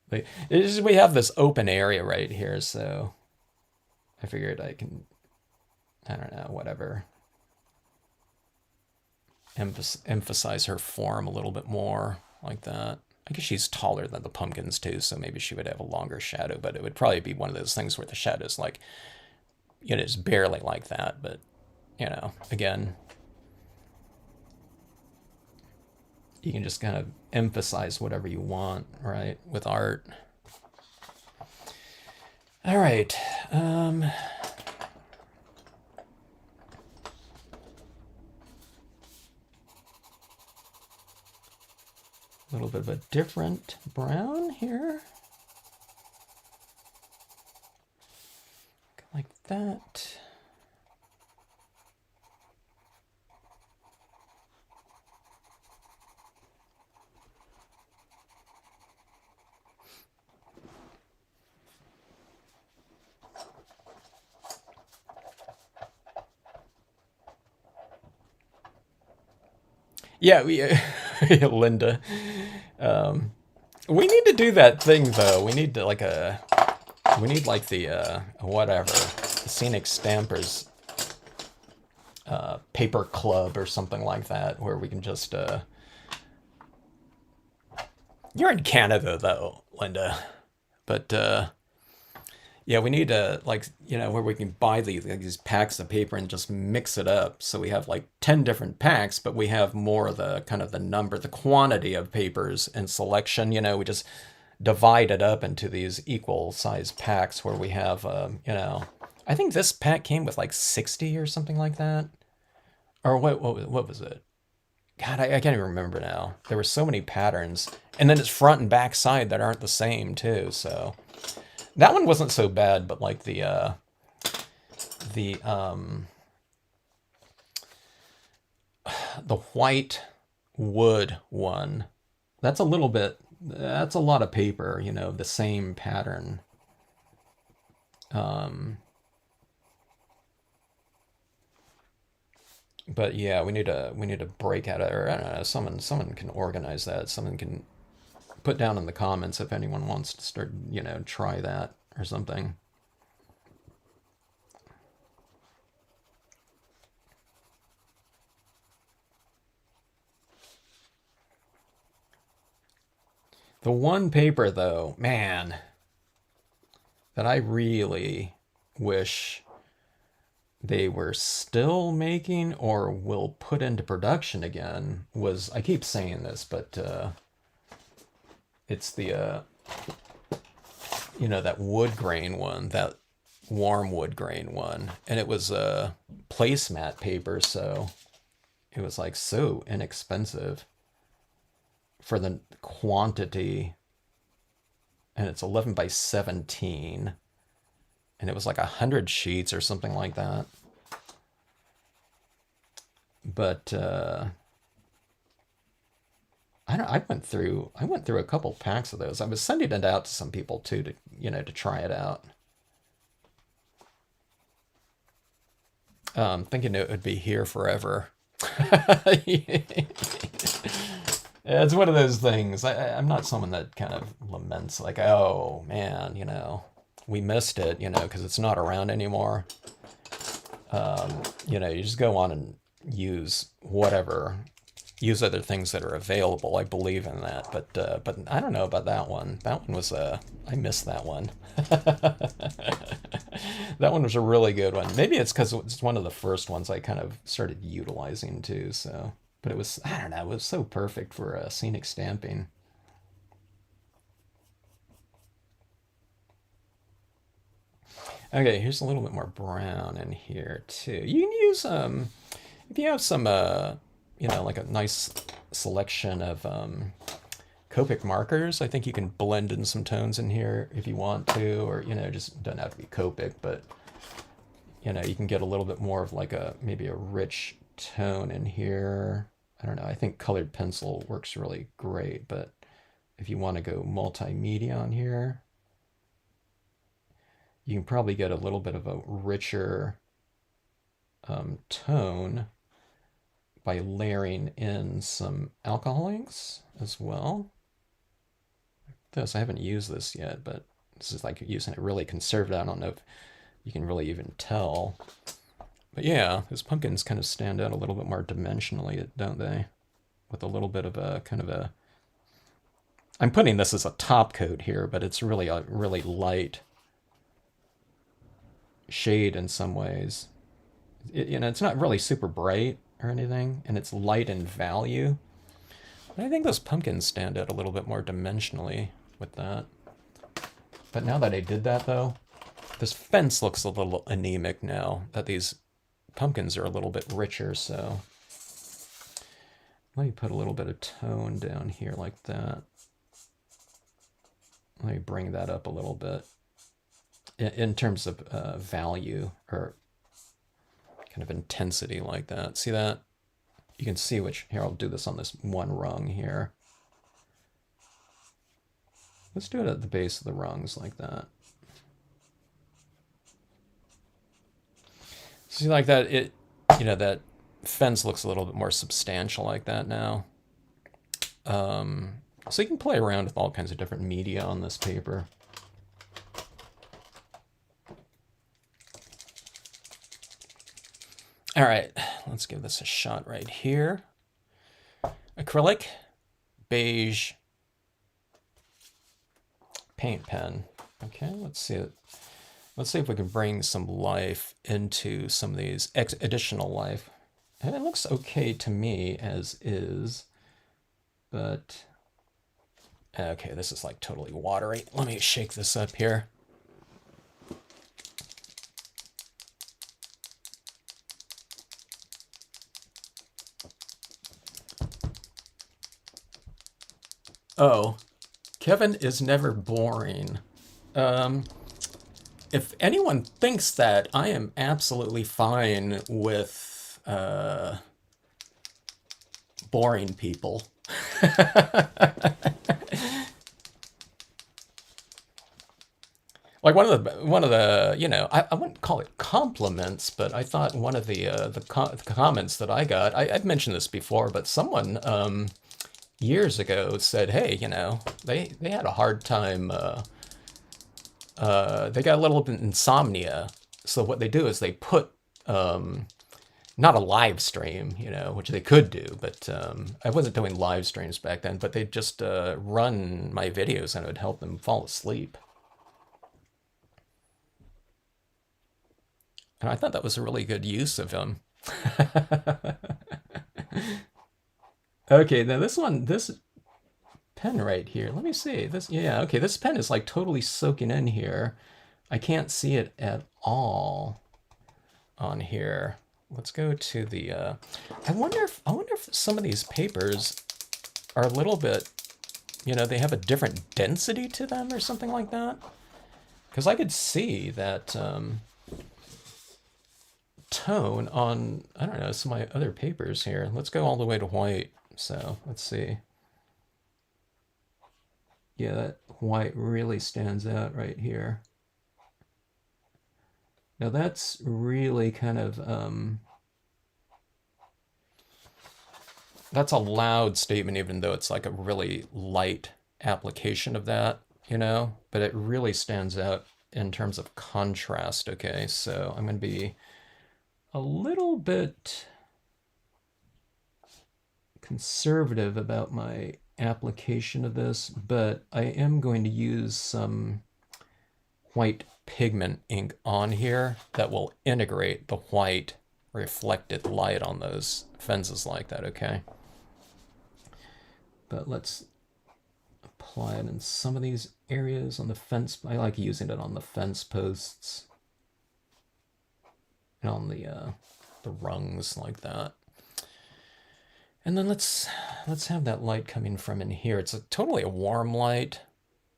We have this open area right here, so I figured I can, I don't know, whatever. Emphasize her form a little bit more, like that. I guess she's taller than the pumpkins too, so maybe she would have a longer shadow, but it would probably be one of those things where the shadow's like, you know, it's barely like that, but, you know, again, you can just kind of emphasize whatever you want, right, with art. All right. A little bit of a different brown here. Like that. Yeah, Linda. We need to do that thing though. We need to we need like the whatever. Scenic Stampers paper club or something like that, where we can just you're in Canada though, Linda, but yeah, we need to, like, where we can buy these packs of paper and just mix it up, so we have like 10 different packs, but we have more of the kind of the quantity of papers and selection. We just divide it up into these equal size packs where we have I think this pack came with like 60 or something like that. Or what was it? God, I can't even remember now. There were so many patterns, and then it's front and back side that aren't the same too. So that one wasn't so bad, but like the the white wood one, that's a little bit, that's a lot of paper, the same pattern. But yeah, we need to break out of, or I don't know, someone can organize that. Someone can put down in the comments if anyone wants to start, try that or something. The one paper though, man, that I really wish they were still making or will put into production again was, I keep saying this, but it's the that wood grain one, that warm wood grain one, and it was placemat paper, so it was like so inexpensive for the quantity, and it's 11 by 17, and it was like 100 sheets or something like that. But I went through a couple packs of those. I was sending it out to some people too, to try it out. Thinking it would be here forever. Yeah, it's one of those things. I'm not someone that kind of laments like, oh man, we missed it, because it's not around anymore. You just go on and use whatever, use other things that are available. I believe in that, but I don't know about that one. That one was I missed that one. That one was a really good one. Maybe it's because it's one of the first ones I kind of started utilizing too. So. But it was, I don't know, it was so perfect for scenic stamping. Okay, here's a little bit more brown in here too. You can use, if you have some, like a nice selection of Copic markers, I think you can blend in some tones in here if you want to, or, just doesn't have to be Copic, but, you can get a little bit more of like maybe a rich tone in here. I don't know, I think colored pencil works really great, but if you want to go multimedia on here, you can probably get a little bit of a richer tone by layering in some alcohol inks as well. This, I haven't used this yet, but this is like using it really conservative. I don't know if you can really even tell. But yeah, those pumpkins kind of stand out a little bit more dimensionally, don't they? With a little bit of a kind of a... I'm putting this as a top coat here, but it's really a really light shade in some ways. It's not really super bright or anything, and it's light in value. But I think those pumpkins stand out a little bit more dimensionally with that. But now that I did that, though, this fence looks a little anemic now that these pumpkins are a little bit richer, so let me put a little bit of tone down here like that. Let me bring that up a little bit in terms of value or kind of intensity like that. See that? You can see which, here, I'll do this on this one rung here. Let's do it at the base of the rungs like that. See, like that, that fence looks a little bit more substantial like that now. So you can play around with all kinds of different media on this paper. All right, let's give this a shot right here. Acrylic, beige, paint pen. Okay, let's see it. Let's see if we can bring some life into some of these additional life. And it looks okay to me as is, but okay, this is like totally watery. Let me shake this up here. Oh, Kevin is never boring. Um, if anyone thinks that, I am absolutely fine with boring people. Like one of the I wouldn't call it compliments, but I thought one of the comments that I got, I've mentioned this before, but someone years ago said, hey, they had a hard time. They got a little bit insomnia, so what they do is they put not a live stream, which they could do, but I wasn't doing live streams back then, but they just run my videos and it would help them fall asleep. And I thought that was a really good use of him. Okay, now this pen right here, let me see. Yeah, okay, this pen is like totally soaking in here. I can't see it at all on here. Let's go to the, I wonder if some of these papers are a little bit, they have a different density to them or something like that. Because I could see that tone on, I don't know, some of my other papers here. Let's go all the way to white. So let's see. Yeah, that white really stands out right here. Now that's really kind of, that's a loud statement, even though it's like a really light application of that, but it really stands out in terms of contrast. Okay, so I'm going to be a little bit conservative about my application of this, but I am going to use some white pigment ink on here that will integrate the white reflected light on those fences like that, okay? But let's apply it in some of these areas on the fence. I like using it on the fence posts and on the rungs like that. And then let's have that light coming from in here. It's totally a warm light,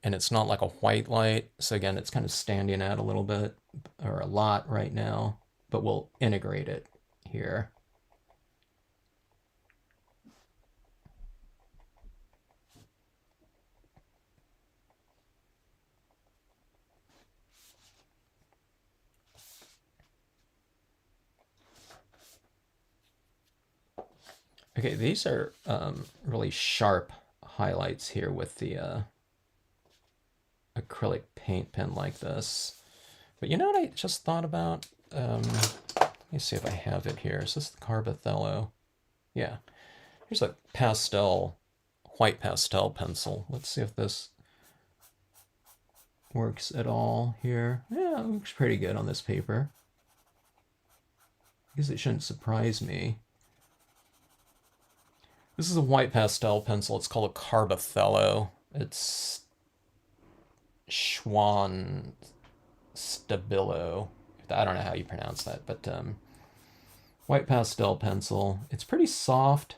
and it's not like a white light. So again, it's kind of standing out a little bit, or a lot right now, but we'll integrate it here. Okay, these are really sharp highlights here with the acrylic paint pen like this. But you know what I just thought about? Let me see if I have it here. Is this the Carbothello? Yeah. Here's a pastel, white pastel pencil. Let's see if this works at all here. Yeah, it looks pretty good on this paper. I guess it shouldn't surprise me. This is a white pastel pencil. It's called a Carbothello. It's Schwan Stabilo. I don't know how you pronounce that, but white pastel pencil. It's pretty soft.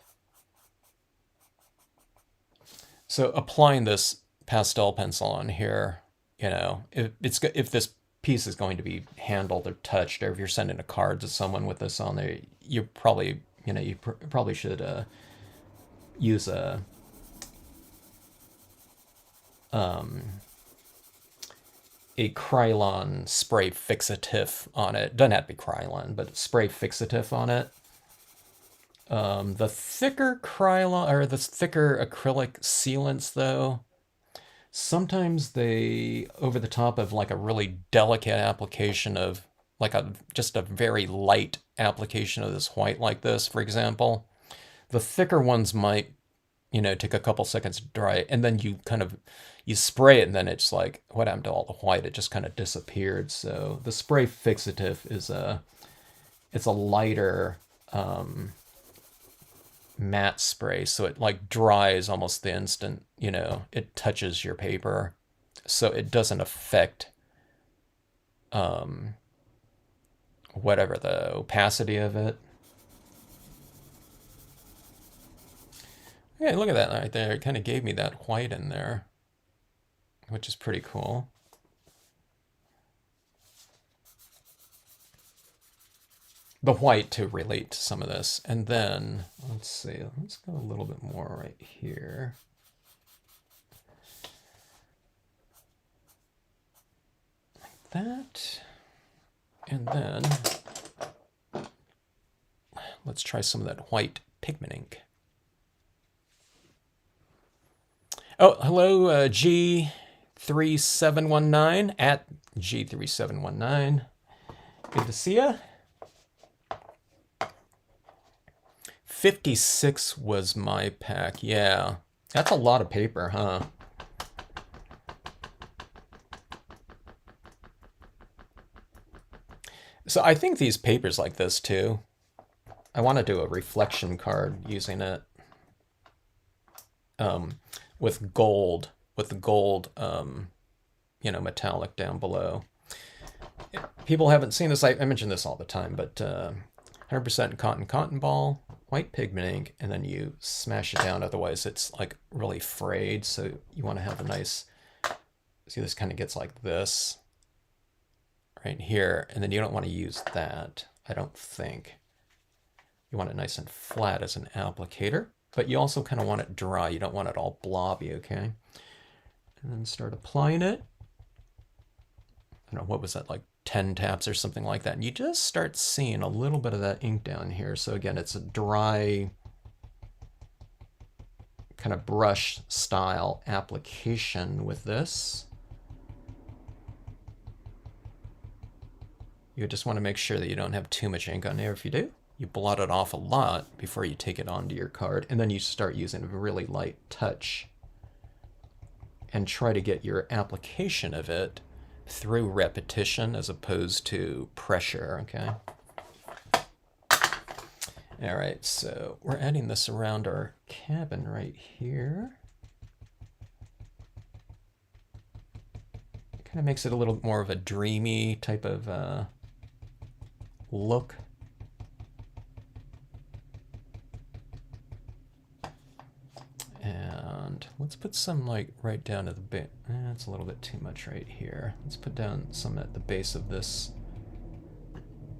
So applying this pastel pencil on here, if this piece is going to be handled or touched, or if you're sending a card to someone with this on there, you probably, probably should use a Krylon spray fixative on it. Doesn't have to be Krylon, but spray fixative on it. The thicker Krylon, or the thicker acrylic sealants, though, sometimes they, over the top of like a really delicate application of like just a very light application of this white like this, for example, the thicker ones might, take a couple seconds to dry, and then you spray it, and then it's like, what happened to all the white? It just kind of disappeared. So the spray fixative it's a lighter matte spray, so it like dries almost the instant, it touches your paper. So it doesn't affect whatever the opacity of it. Yeah, look at that right there. It kind of gave me that white in there, which is pretty cool. The white to relate to some of this. And then, let's see, let's go a little bit more right here. Like that. And then, let's try some of that white pigment ink. Oh, hello, G3719, at G3719. Good to see ya. 56 was my pack. Yeah, that's a lot of paper, huh? So I think these papers like this too. I want to do a reflection card using it with gold, metallic down below. People haven't seen this. I mention this all the time, but 100% cotton ball, white pigment ink, and then you smash it down. Otherwise, it's like really frayed. So you want to have a nice. See, this kind of gets like this right here, and then you don't want to use that. I don't think. You want it nice and flat as an applicator, but you also kind of want it dry. You don't want it all blobby, okay? And then start applying it. I don't know, what was that, like 10 taps or something like that. And you just start seeing a little bit of that ink down here. So again, it's a dry kind of brush style application with this. You just want to make sure that you don't have too much ink on there. If you do, you blot it off a lot before you take it onto your card, and then you start using a really light touch and try to get your application of it through repetition as opposed to pressure, okay? All right, so we're adding this around our cabin right here. It kind of makes it a little more of a dreamy type of look. And let's put some like right down at the base. That's a little bit too much right here. Let's put down some at the base of this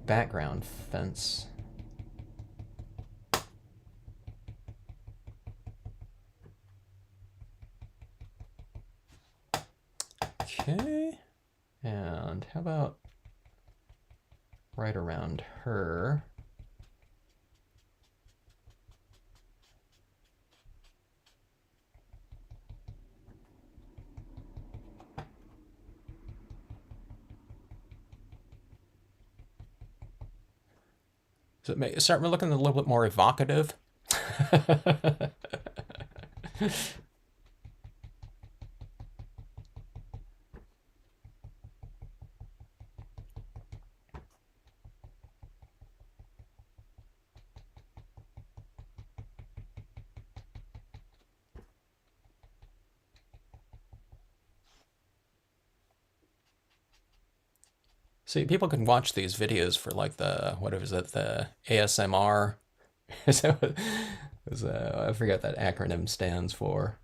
background fence. Okay. And how about right around her? So it start looking a little bit more evocative. See, people can watch these videos for like the, what is it, the ASMR? Is that what, I forget that acronym stands for.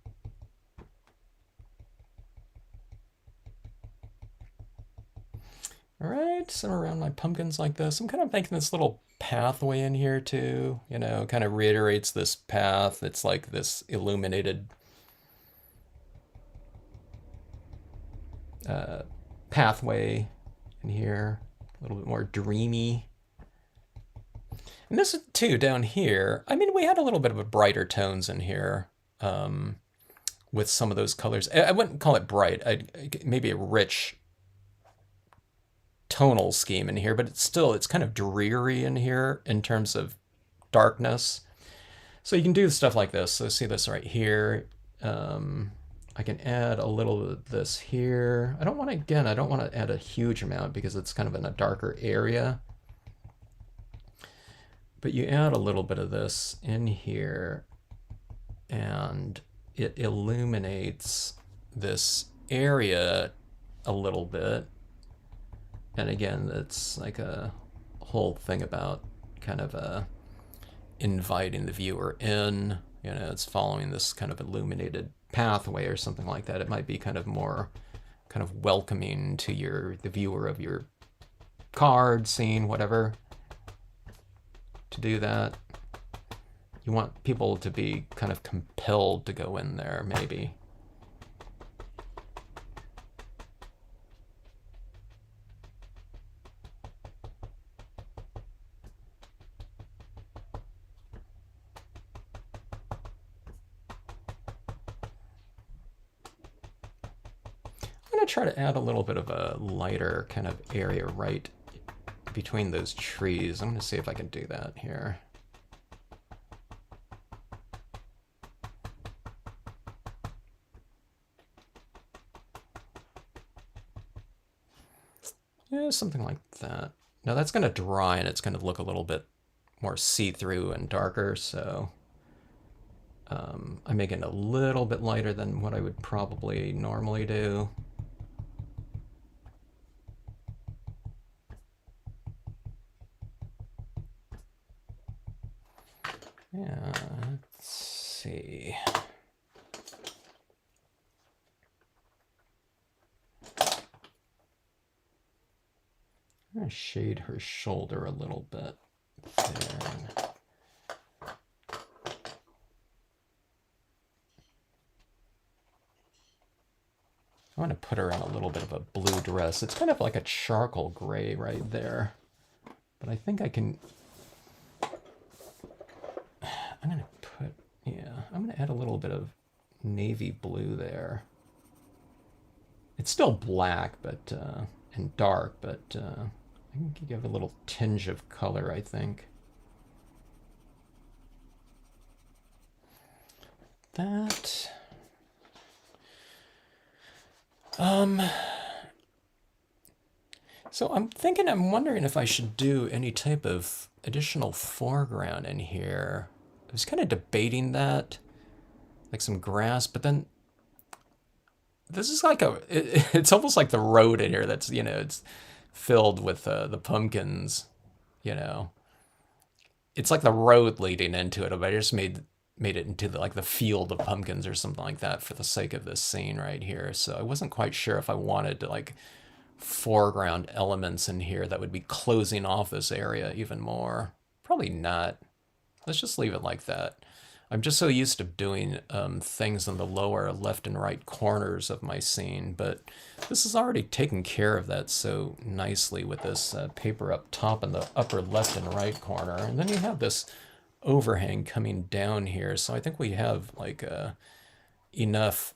All right, some around my pumpkins like this. I'm kind of making this little pathway in here too, kind of reiterates this path. It's like this illuminated pathway in here, a little bit more dreamy. And this too down here, I mean, we had a little bit of a brighter tones in here with some of those colors. I wouldn't call it bright, maybe a rich tonal scheme in here, but it's kind of dreary in here in terms of darkness. So you can do stuff like this. So see this right here. I can add a little bit of this here. I don't want to add a huge amount because it's kind of in a darker area. But you add a little bit of this in here and it illuminates this area a little bit. And again, it's like a whole thing about kind of inviting the viewer in. You know, it's following this kind of illuminated pathway or something like that. It might be kind of more kind of welcoming to the viewer of your card, scene, whatever. To do that, you want people to be kind of compelled to go in there, maybe. I'm going to try to add a little bit of a lighter kind of area right between those trees. I'm going to see if I can do that here. Yeah, something like that. Now that's going to dry and it's going to look a little bit more see-through and darker, so I'm making it a little bit lighter than what I would probably normally do. Yeah, let's see. I'm going to shade her shoulder a little bit there. I want to put her in a little bit of a blue dress. It's kind of like a charcoal gray right there. But I think I can... I'm going to put... Yeah, I'm going to add a little bit of navy blue there. It's still black, but and dark, but I can give a little tinge of color, I think. That... So I'm wondering if I should do any type of additional foreground in here. I was kind of debating that, like some grass, but then this is like it's almost like the road in here that's, you know, it's filled with the pumpkins, you know. It's like the road leading into it, but I just made it into like the field of pumpkins or something like that for the sake of this scene right here. So I wasn't quite sure if I wanted to like foreground elements in here that would be closing off this area even more. Probably not. Let's just leave it like that. I'm just so used to doing things in the lower left and right corners of my scene, but this is already taken care of that so nicely with this paper up top in the upper left and right corner. And then you have this overhang coming down here, so I think we have like enough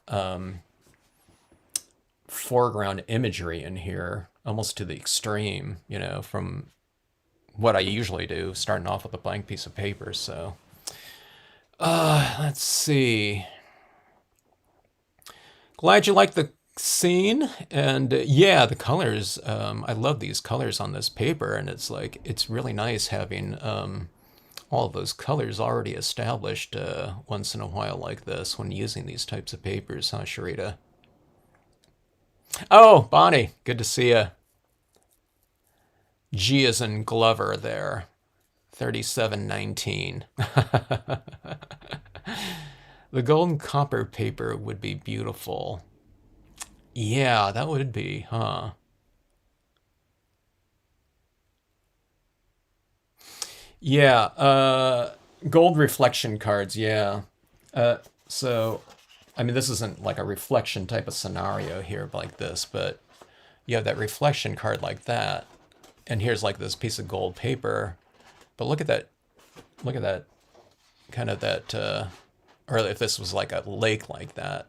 foreground imagery in here, almost to the extreme, you know, from what I usually do, starting off with a blank piece of paper. So let's see. Glad you like the scene. And yeah, the colors, I love these colors on this paper, and it's like, it's really nice having all of those colors already established once in a while like this when using these types of papers, huh, Sharita? Oh, Bonnie, good to see you. G as in Glover there. 3719. The golden copper paper would be beautiful. Yeah, that would be, huh? Yeah, gold reflection cards, yeah. So, I mean, this isn't like a reflection type of scenario here like this, but you have that reflection card like that, and here's like this piece of gold paper, but look at that kind of that, or if this was like a lake like that,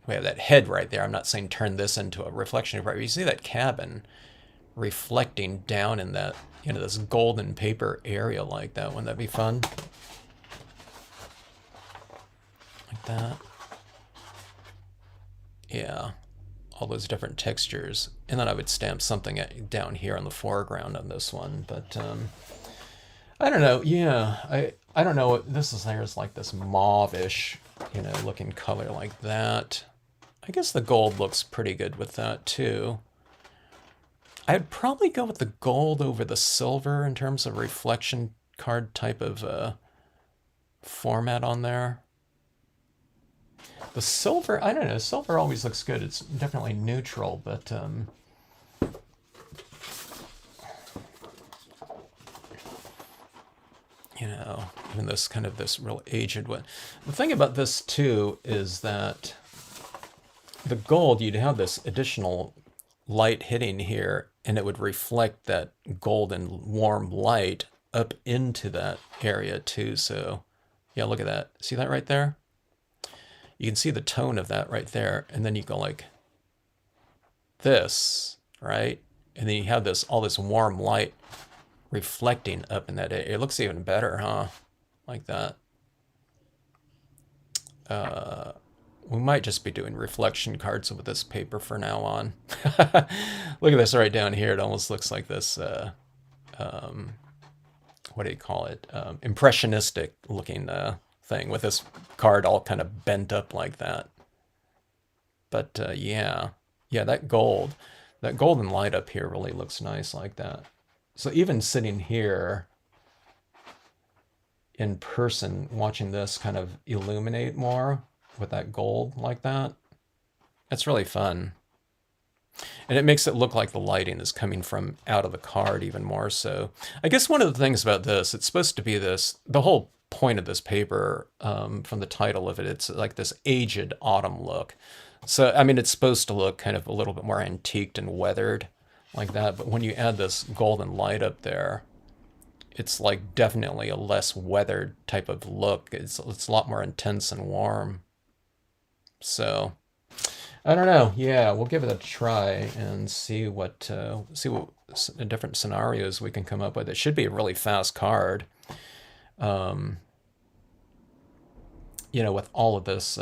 we have that head right there. I'm not saying turn this into a reflection card. You see that cabin, reflecting down in that, you know, this golden paper area like that. Wouldn't that be fun? Like that. Yeah. All those different textures. And then I would stamp something down here in the foreground on this one. But I don't know. Yeah, I don't know. This is there's like this mauve-ish, you know, looking color like that. I guess the gold looks pretty good with that too. I'd probably go with the gold over the silver in terms of reflection card type of format on there. The silver, I don't know, silver always looks good. It's definitely neutral, but you know, even this kind of this real aged one. The thing about this too is that the gold, you'd have this additional light hitting here, and it would reflect that golden warm light up into that area too. So yeah, look at that. See that right there? You can see the tone of that right there, and then you go like this, right? And then you have this all this warm light reflecting up in that area. It looks even better, huh? Like that. We might just be doing reflection cards with this paper for now on. Look at this right down here. It almost looks like this, what do you call it? Impressionistic looking thing with this card all kind of bent up like that. But yeah, that golden light up here really looks nice like that. So even sitting here in person, watching this kind of illuminate more with that gold like that, that's really fun. And it makes it look like the lighting is coming from out of the card even more so. I guess one of the things about this, it's supposed to be this, the whole point of this paper, from the title of it, it's like this aged autumn look. So, I mean, it's supposed to look kind of a little bit more antiqued and weathered like that. But when you add this golden light up there, it's like definitely a less weathered type of look. It's a lot more intense and warm. So I don't know. Yeah, we'll give it a try and see what different scenarios we can come up with. It should be a really fast card. You know, with all of this,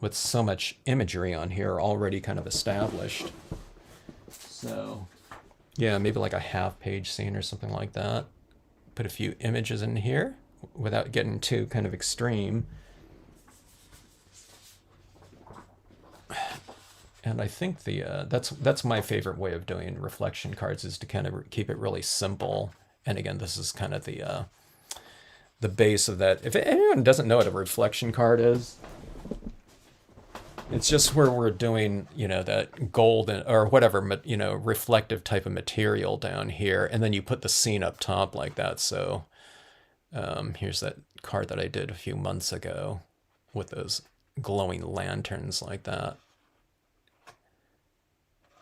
with so much imagery on here already kind of established. So yeah, maybe like a half-page scene or something like that. Put a few images in here without getting too kind of extreme. And I think that's my favorite way of doing reflection cards, is to kind of keep it really simple. And again, this is kind of the base of that. If anyone doesn't know what a reflection card is, it's just where we're doing, you know, that golden or whatever, you know, reflective type of material down here, and then you put the scene up top like that. So here's that card that I did a few months ago with those glowing lanterns like that.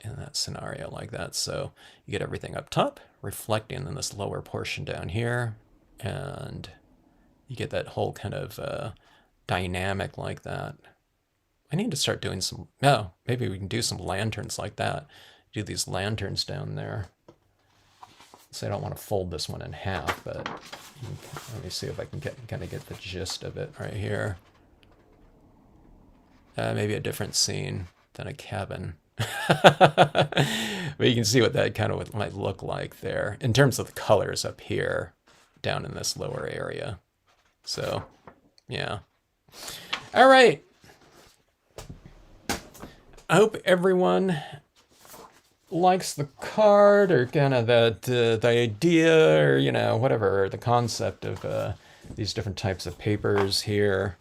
In that scenario like that. So you get everything up top, reflecting in this lower portion down here, and you get that whole kind of dynamic like that. I need to start doing some, maybe we can do some lanterns like that. Do these lanterns down there. So I don't want to fold this one in half, but let me see if I can kind of get the gist of it right here. Maybe a different scene than a cabin. But you can see what that kind of might look like there in terms of the colors up here down in this lower area. So yeah, all right, I hope everyone likes the card, or kind of that the idea, or, you know, whatever, the concept of these different types of papers here.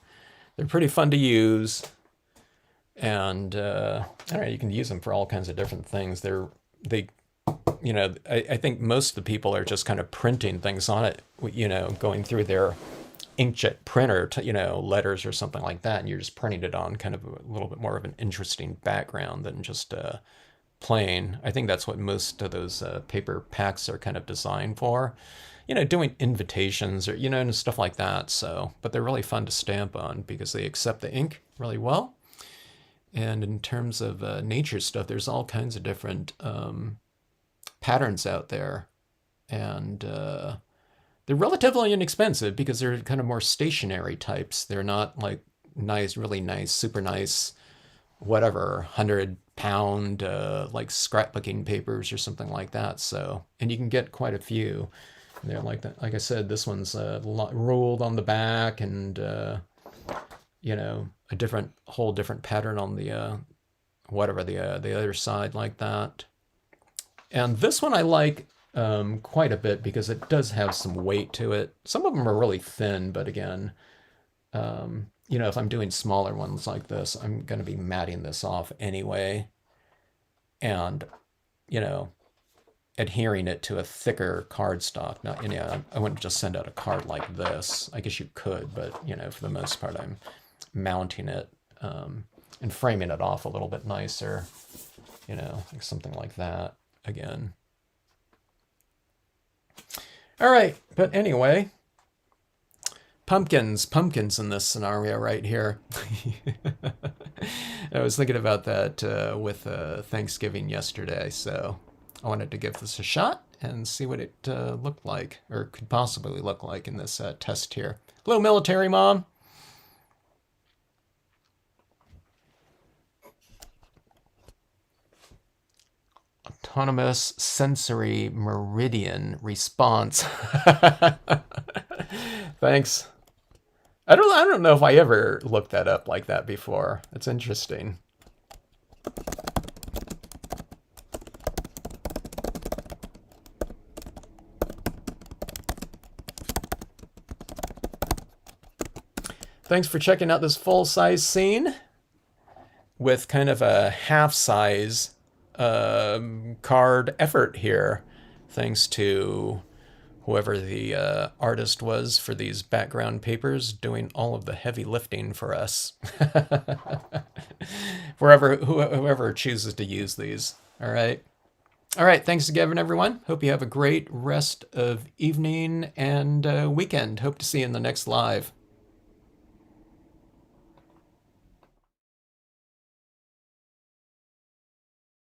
They're pretty fun to use. And I don't know, you can use them for all kinds of different things. You know, I think most of the people are just kind of printing things on it, you know, going through their inkjet printer, to, you know, letters or something like that, and you're just printing it on kind of a little bit more of an interesting background than just plain. I think that's what most of those paper packs are kind of designed for. You know, doing invitations or, you know, and stuff like that. So, but they're really fun to stamp on because they accept the ink really well. And in terms of nature stuff, there's all kinds of different patterns out there. And they're relatively inexpensive because they're kind of more stationary types. They're not like nice, really nice, super nice, whatever, 100 pound like scrapbooking papers or something like that. So, and you can get quite a few. They're like that. Like I said, this one's ruled on the back, and you know, a whole different pattern on the whatever the other side like that. And this one I like quite a bit because it does have some weight to it. Some of them are really thin, but again, you know, if I'm doing smaller ones like this, I'm going to be matting this off anyway. And, you know, adhering it to a thicker cardstock. Not, you know, I wouldn't just send out a card like this. I guess you could, but, you know, for the most part, I'm mounting it and framing it off a little bit nicer, you know, like something like that again. All right, but anyway, pumpkins in this scenario right here. I was thinking about that with Thanksgiving yesterday, so I wanted to give this a shot and see what it looked like, or could possibly look like in this test here. Hello, military mom. Autonomous sensory meridian response. Thanks. I don't know if I ever looked that up like that before. It's interesting. Thanks for checking out this full-size scene with kind of a half-size card effort here, thanks to whoever the artist was for these background papers doing all of the heavy lifting for us. Whoever chooses to use these. All right. All right. Thanks again, everyone. Hope you have a great rest of evening and weekend. Hope to see you in the next live.